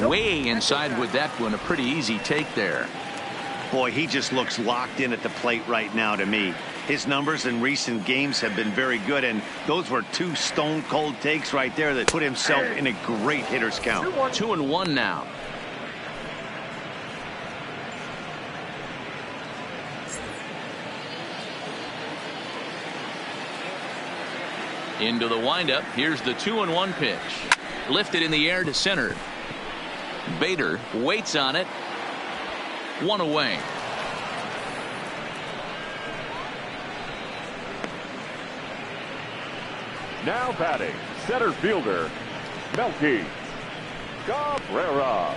way inside with that one. A pretty easy take there. Boy, he just looks locked in at the plate right now to me. His numbers in recent games have been very good, and those were two stone-cold takes right there that put himself in a great hitter's count. 2-1 now. Into the windup. Here's the 2-1 pitch. Lifted in the air to center. Bader waits on it. One away. Now batting, center fielder, Melky Cabrera.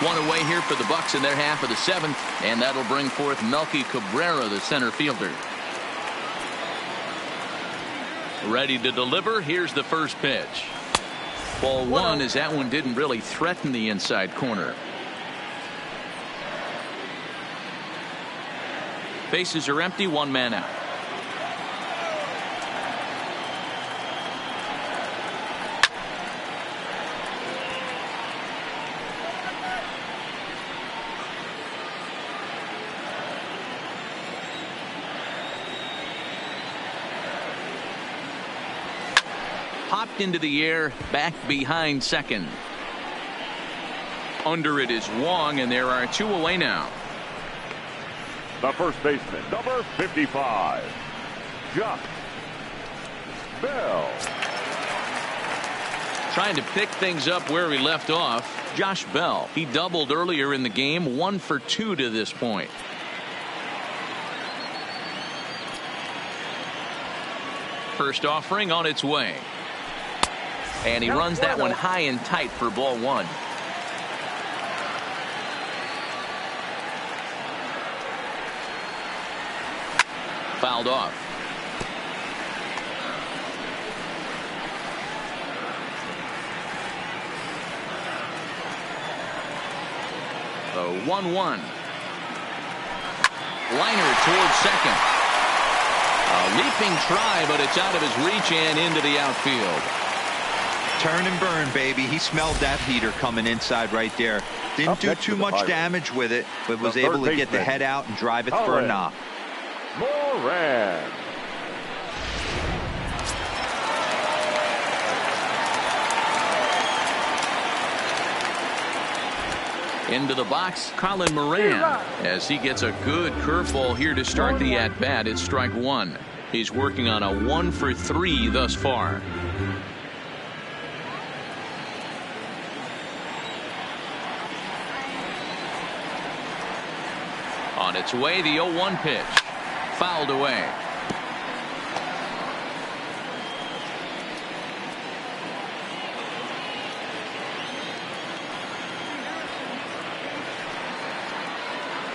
One away here for the Bucs in their half of the seventh, and that'll bring forth Melky Cabrera, the center fielder. Ready to deliver. Here's the first pitch. Ball one, as that one didn't really threaten the inside corner. Bases are empty, one man out. Popped into the air, back behind second. Under it is Wong, and there are two away now. The first baseman, number 55, Josh Bell. Trying to pick things up where he left off. Josh Bell. He doubled earlier in the game, 1 for 2 to this point. First offering on its way. And he runs that one high and tight for ball one. Fouled off. The 1-1. Liner towards second. A leaping try, but it's out of his reach and into the outfield. Turn and burn, baby. He smelled that heater coming inside right there. Didn't do too much damage with it, but was able to get the head out and drive it for a knock. Moran. Into the box, Colin Moran, as he gets a good curveball here to start the at-bat. It's strike one. He's working on a 1 for 3 thus far. On its way, the 0-1 pitch. Fouled away.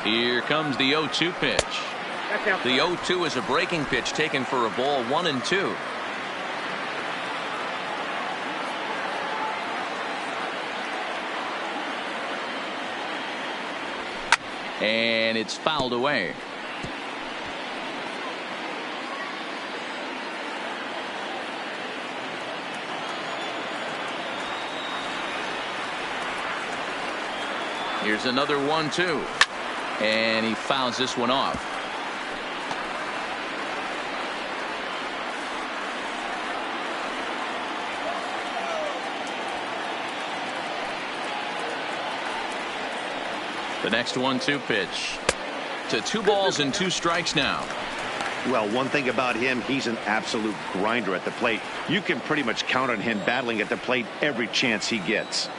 Here comes the 0-2 pitch. The 0-2 is a breaking pitch taken for a ball, 1-2. And it's fouled away. Here's another 1-2. And he fouls this one off. The next 1-2 pitch. To 2 balls and 2 strikes now. Well, one thing about him, he's an absolute grinder at the plate. You can pretty much count on him battling at the plate every chance he gets.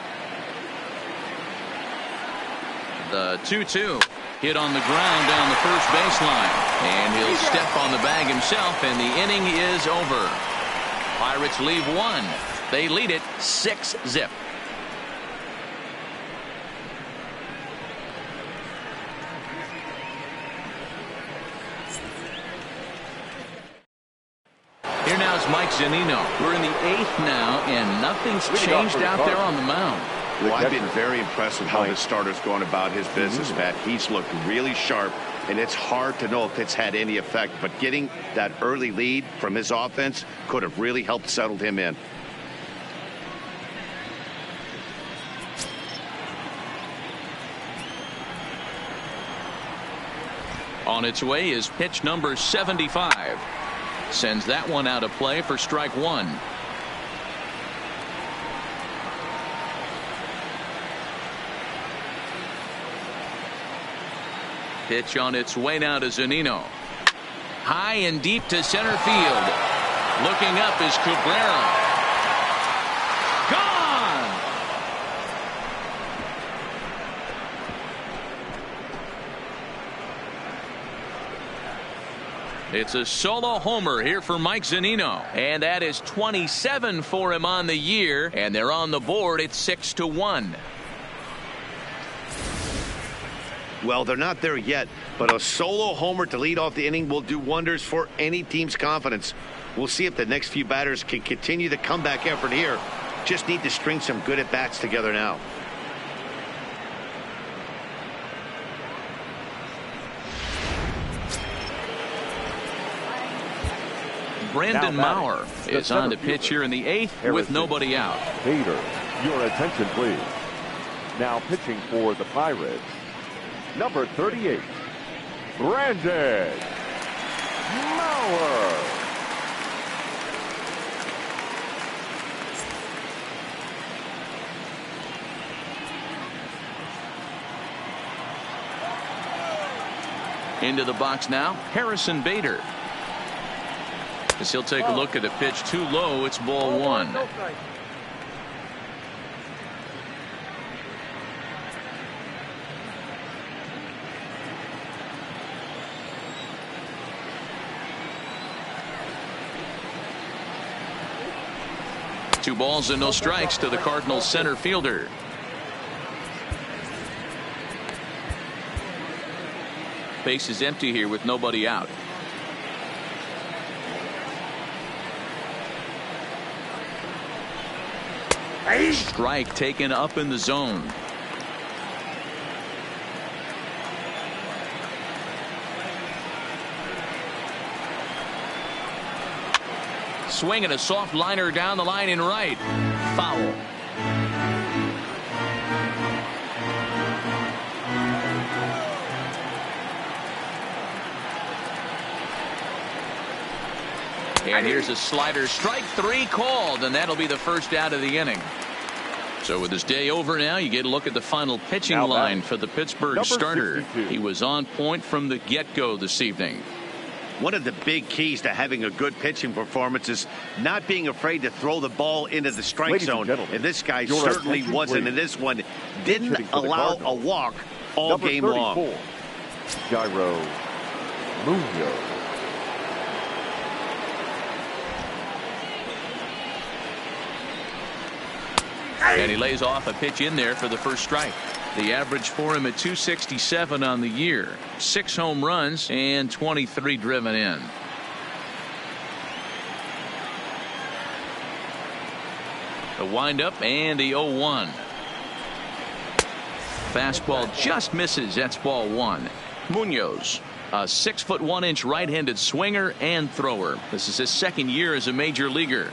The 2-2 hit on the ground down the first baseline, and he'll step on the bag himself, and the inning is over. Pirates leave 1. They lead it 6-0. Here now is Mike Zunino. We're in the 8th now, and nothing's changed out there on the mound. Well, I've been very impressed with how this starter's gone about his business, Matt. He's looked really sharp, and it's hard to know if it's had any effect. But getting that early lead from his offense could have really helped settle him in. On its way is pitch number 75. Sends that one out of play for strike one. Pitch on its way now to Zunino. High and deep to center field. Looking up is Cabrera. Gone! It's a solo homer here for Mike Zunino. And that is 27 for him on the year. And they're on the board at 6-1. Well, they're not there yet, but a solo homer to lead off the inning will do wonders for any team's confidence. We'll see if the next few batters can continue the comeback effort here. Just need to string some good at-bats together now. Brandon Maurer is on the pitch here in the 8th with nobody out. Hader, your attention, please. Now pitching for the Pirates, number 38, Brandon Maurer. Into the box now, Harrison Bader. As he'll take a look at the pitch too low, it's ball one. Two balls and no strikes to the Cardinals center fielder. Base is empty here with nobody out. Strike taken up in the zone. Swinging a soft liner down the line in right. Foul. And here's a slider, strike three called, and that'll be the first out of the inning. So with his day over now, you get a look at the final pitching line for the Pittsburgh starter. 62. He was on point from the get-go this evening. One of the big keys to having a good pitching performance is not being afraid to throw the ball into the strike zone. And this guy certainly wasn't. And this one didn't allow a walk all game long. Gyro Munoz. And he lays off a pitch in there for the first strike. The average for him at 267 on the year. 6 home runs and 23 driven in. The windup and the 0-1. Fastball just misses. That's ball one. Munoz, a 6'1" right-handed swinger and thrower. This is his second year as a major leaguer.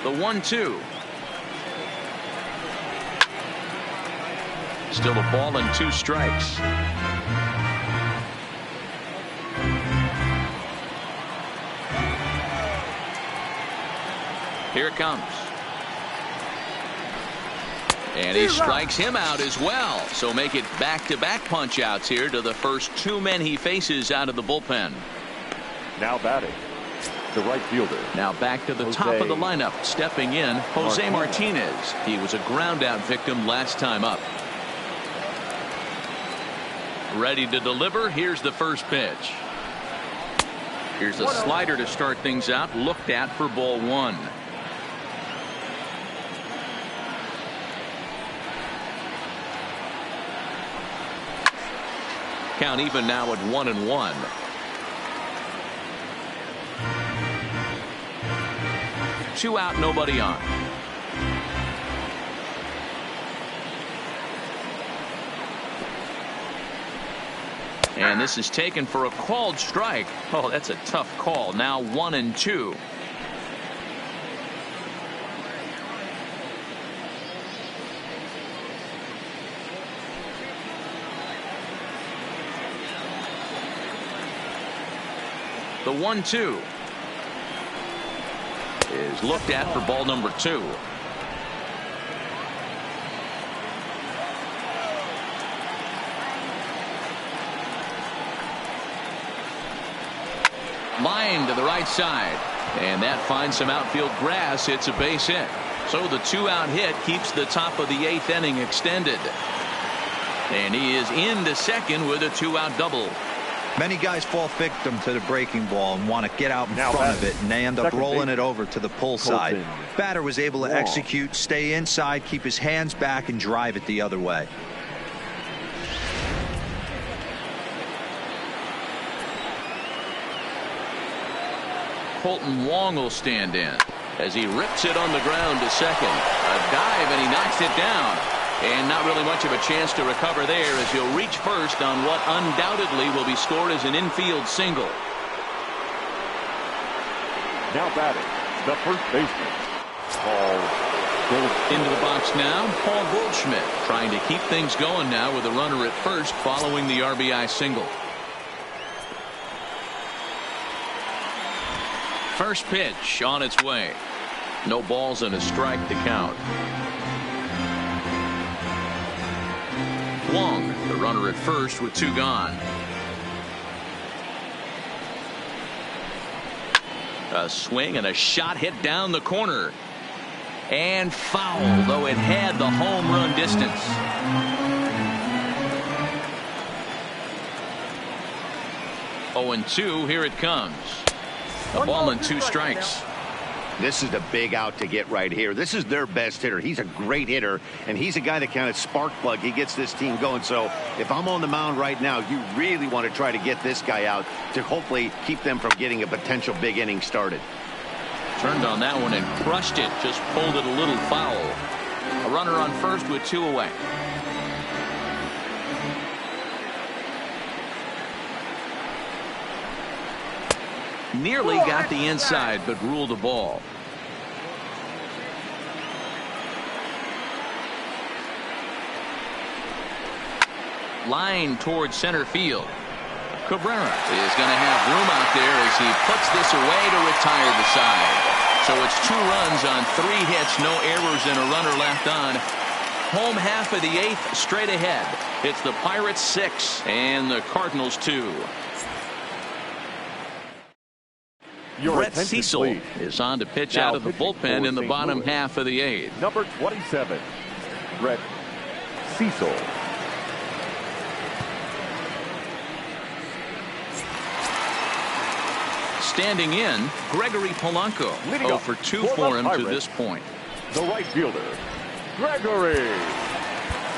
The 1-2. Still a ball and 2 strikes. Here it comes. And he strikes him out as well. So make it back-to-back punch-outs here to the first 2 men he faces out of the bullpen. Now batting, the right fielder. Now back to the top of the lineup. Stepping in, Jose Martinez. He was a ground-out victim last time up. Ready to deliver. Here's the first pitch. Here's a slider to start things out. Looked at for ball one. Count even now at 1-1. Two out, nobody on. And this is taken for a called strike. Oh, that's a tough call. Now 1-2. The 1-2 is looked at for ball number 2. Line to the right side, and that finds some outfield grass. It's a base hit. So the 2-out hit keeps the top of the 8th inning extended. And he is into second with a 2-out double. Many guys fall victim to the breaking ball and want to get out in front of it, and they end up rolling it over to the pull side. Batter was able to execute, stay inside, keep his hands back, and drive it the other way. Colton Wong will stand in as he rips it on the ground to second. A dive, and he knocks it down. And not really much of a chance to recover there as he'll reach first on what undoubtedly will be scored as an infield single. Now batting, the first baseman, Paul Goldschmidt. Into the box now, Paul Goldschmidt, trying to keep things going now with a runner at first following the RBI single. First pitch on its way. No balls and a strike to count. Wong, the runner at first with 2 gone. A swing and a shot hit down the corner. And foul, though it had the home run distance. Oh, and 2, here it comes. A ball and 2 strikes. This is the big out to get right here. This is their best hitter. He's a great hitter, and he's a guy that kind of spark plug. He gets this team going. So if I'm on the mound right now, you really want to try to get this guy out to hopefully keep them from getting a potential big inning started. Turned on that one and crushed it. Just pulled it a little foul. A runner on first with 2 away. Nearly got the inside, but ruled a ball. Line towards center field. Cabrera is going to have room out there as he puts this away to retire the side. So it's 2 runs on 3 hits, no errors, and a runner left on. Home half of the 8th straight ahead. It's the Pirates 6 and the Cardinals 2. Brett Cecil is on to pitch out of the bullpen in the bottom half of the 8th. Number 27, Brett Cecil. Standing in, Gregory Polanco. 0 for 2 for him to this point. The right fielder, Gregory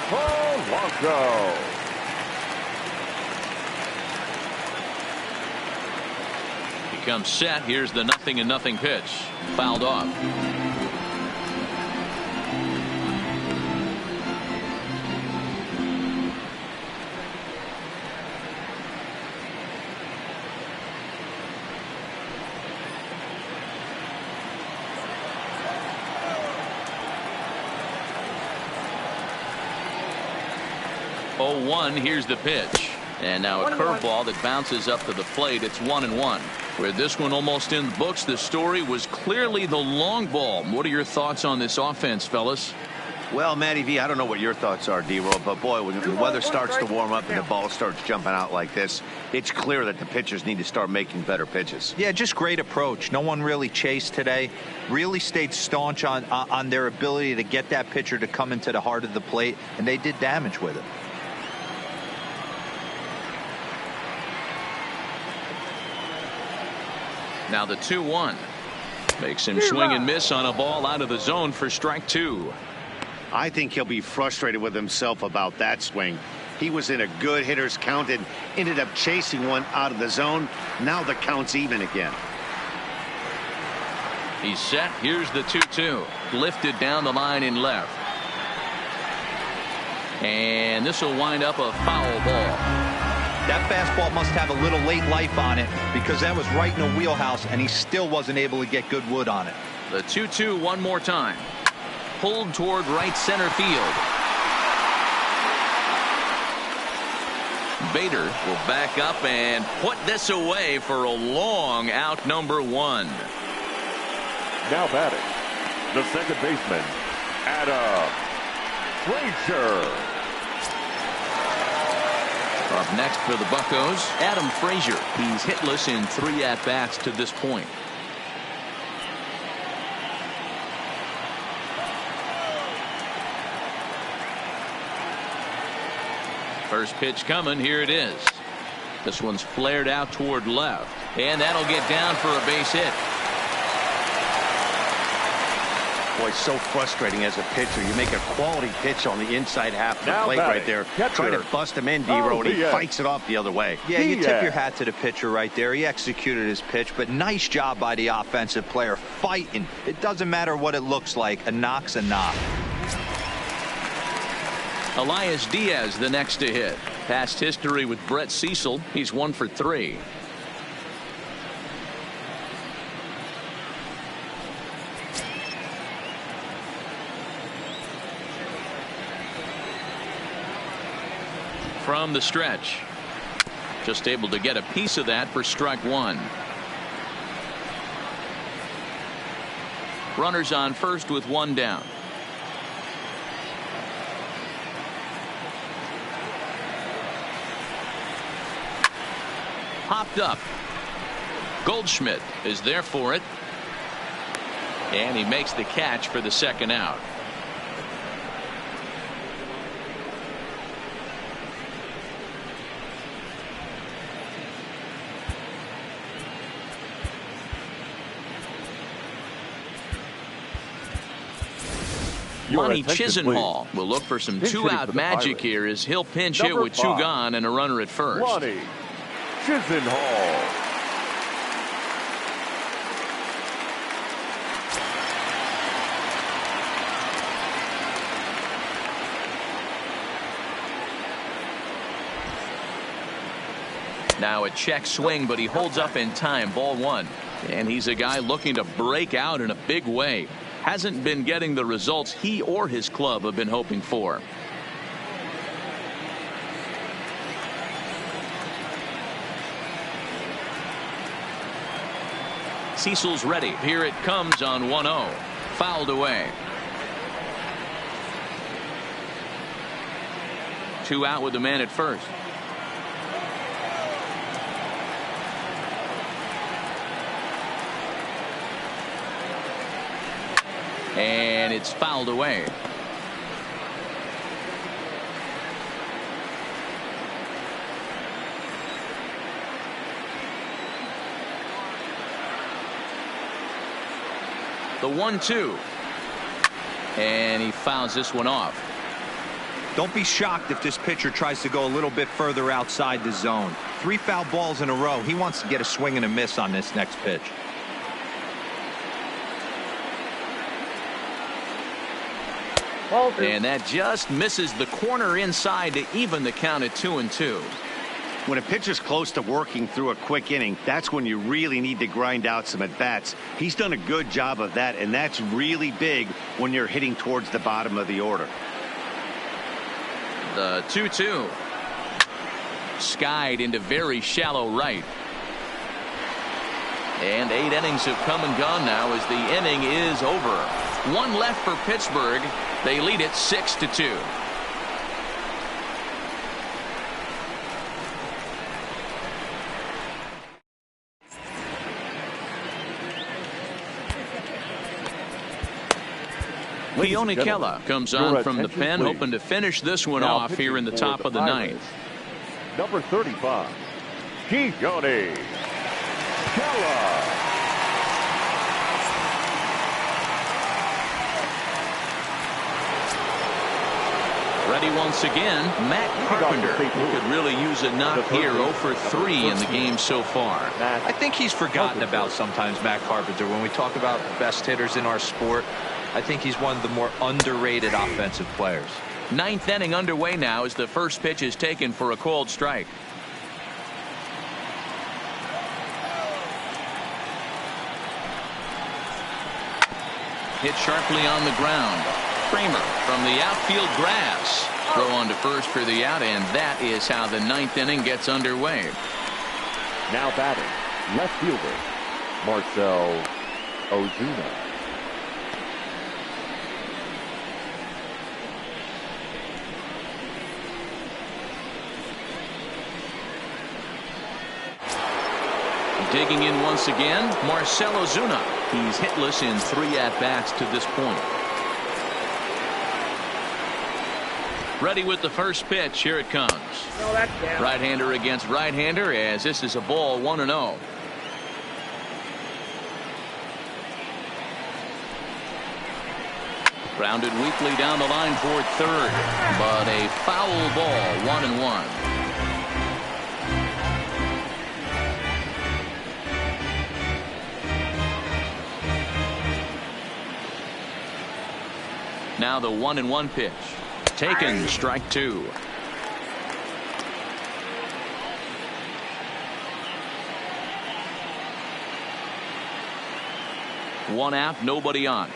Polanco. Comes set. Here's the 0-0 pitch. Fouled off. Oh, 1. Here's the pitch. And now a curveball that bounces up to the plate. It's 1-1. With this one almost in the books, the story was clearly the long ball. What are your thoughts on this offense, fellas? Well, Matty V, I don't know what your thoughts are, D-Roll, but boy, when the weather starts to warm up and the ball starts jumping out like this, it's clear that the pitchers need to start making better pitches. Yeah, just great approach. No one really chased today. Really stayed staunch on their ability to get that pitcher to come into the heart of the plate, and they did damage with it. Now the 2-1 makes him swing and miss on a ball out of the zone for strike 2. I think he'll be frustrated with himself about that swing. He was in a good hitter's count and ended up chasing one out of the zone. Now the count's even again. He's set. Here's the 2-2. Lifted down the line in left. And this will wind up a foul ball. That fastball must have a little late life on it because that was right in the wheelhouse, and he still wasn't able to get good wood on it. The 2-2 one more time. Pulled toward right center field. Bader will back up and put this away for a long out, number 1. Now batting, the second baseman, Adam Frazier. Up next for the Buccos, Adam Frazier. He's hitless in 3 at-bats to this point. First pitch coming. Here it is. This one's flared out toward left, and that'll get down for a base hit. Boy, so frustrating as a pitcher. You make a quality pitch on the inside half of the plate right there. Try to bust him in, D-Row, and he fights it off the other way. Yeah, you tip your hat to the pitcher right there. He executed his pitch, but nice job by the offensive player fighting. It doesn't matter what it looks like. A knock's a knock. Elias Diaz the next to hit. Past history with Brett Cecil. He's 1 for 3. From the stretch. Just able to get a piece of that for strike 1. Runners on first with 1 down. Hopped up. Goldschmidt is there for it. And he makes the catch for the second out. Lonnie Chisenhall will look for some 2-out magic here as he'll pinch hit with 2 gone and a runner at first. Lonnie Chisenhall. Now a check swing, but he holds up in time. Ball 1. And he's a guy looking to break out in a big way. Hasn't been getting the results he or his club have been hoping for. Cecil's ready. Here it comes on 1-0. Fouled away. 2 out with the man at first. And it's fouled away. The 1-2. And he fouls this one off. Don't be shocked if this pitcher tries to go a little bit further outside the zone. 3 foul balls in a row. He wants to get a swing and a miss on this next pitch. And that just misses the corner inside to even the count at 2-2. When a pitcher's close to working through a quick inning, that's when you really need to grind out some at-bats. He's done a good job of that, and that's really big when you're hitting towards the bottom of the order. The 2-2. Skied into very shallow right. And 8 innings have come and gone now as the inning is over. 1 left for Pittsburgh. They lead it 6-2. Keone Kela comes on from the pen, hoping to finish this one off here in the top of the 9th. Number 35, Keone Kela. Ready once again, Matt Carpenter, who could really use a knock here. 0 for 3 in the game so far. I think he's forgotten about sometimes, Matt Carpenter. When we talk about best hitters in our sport, I think he's one of the more underrated offensive players. 9th inning underway now as the first pitch is taken for a called strike. hit sharply on the ground. Kramer from the outfield grass. Throw on to first for the out, and that is how the 9th inning gets underway. Now batting, left fielder, Marcell Ozuna. Digging in once again, Marcell Ozuna. He's hitless in 3 at-bats to this point. Ready with the first pitch. Here it comes. No, that's down. Right-hander against right-hander, as this is a ball, 1-0. Grounded weakly down the line toward third, but a foul ball, 1-1. Now the 1-1 pitch. Taken, strike 2. One out, nobody on.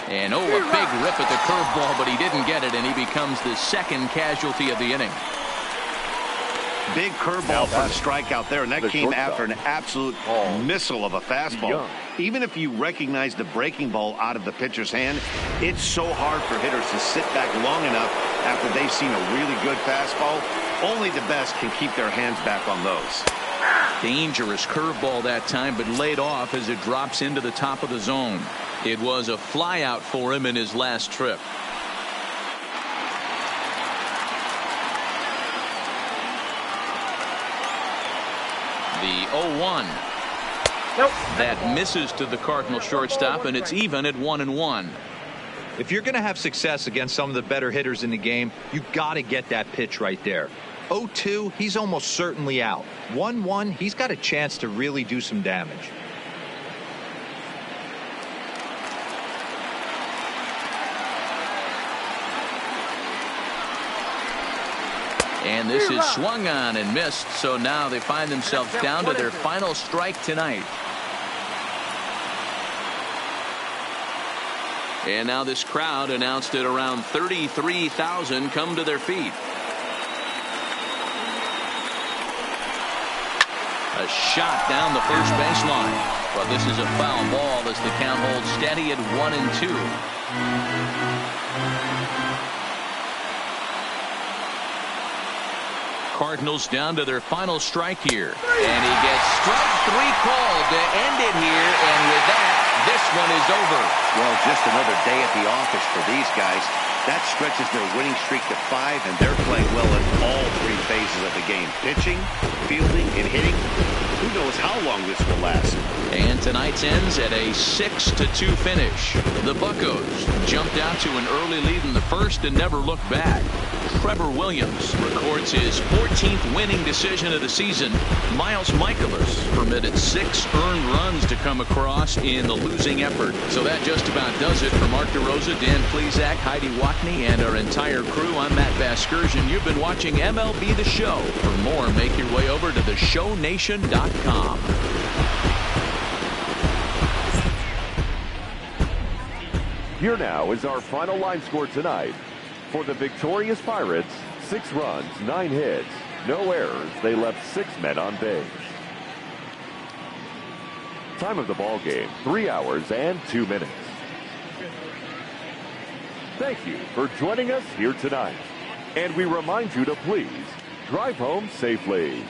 And a big rip at the curveball, but he didn't get it, and he becomes the second casualty of the inning. Big curveball for the strikeout there, and that came after an absolute missile of a fastball. Even if you recognize the breaking ball out of the pitcher's hand, it's so hard for hitters to sit back long enough after they've seen a really good fastball. Only the best can keep their hands back on those. Dangerous curveball that time, but laid off as it drops into the top of the zone. It was a flyout for him in his last trip. The 0-1. Nope. That misses to the Cardinal shortstop, and it's even at 1-1. If you're going to have success against some of the better hitters in the game, you got to get that pitch right there. 0-2, he's almost certainly out. 1-1, he's got a chance to really do some damage. And this is swung on and missed, so now they find themselves down to their final strike tonight. And now this crowd, announced at around 33,000, come to their feet. A shot down the first baseline. But this is a foul ball as the count holds steady at 1-2. Cardinals down to their final strike here. And he gets strike 3 called to end it here. And with that, this one is over. Well, just another day at the office for these guys. That stretches their winning streak to 5, and they're playing well in all 3 phases of the game. Pitching, fielding, and hitting. Who knows how long this will last. And tonight's ends at a 6-2 finish. The Buccos jumped out to an early lead in the first and never looked back. Trevor Williams records his 14th winning decision of the season. Miles Michaelis permitted 6 earned runs to come across in the losing effort. So that just about does it for Mark DeRosa, Dan Plesac, Heidi Watney, and our entire crew. I'm Matt Vasgersian. You've been watching MLB The Show. For more, make your way over to theshownation.com. Here now is our final line score tonight. For the victorious Pirates, 6 runs, 9 hits, no errors. They left 6 men on base. Time of the ball game, 3 hours and 2 minutes. Thank you for joining us here tonight. And we remind you to please drive home safely.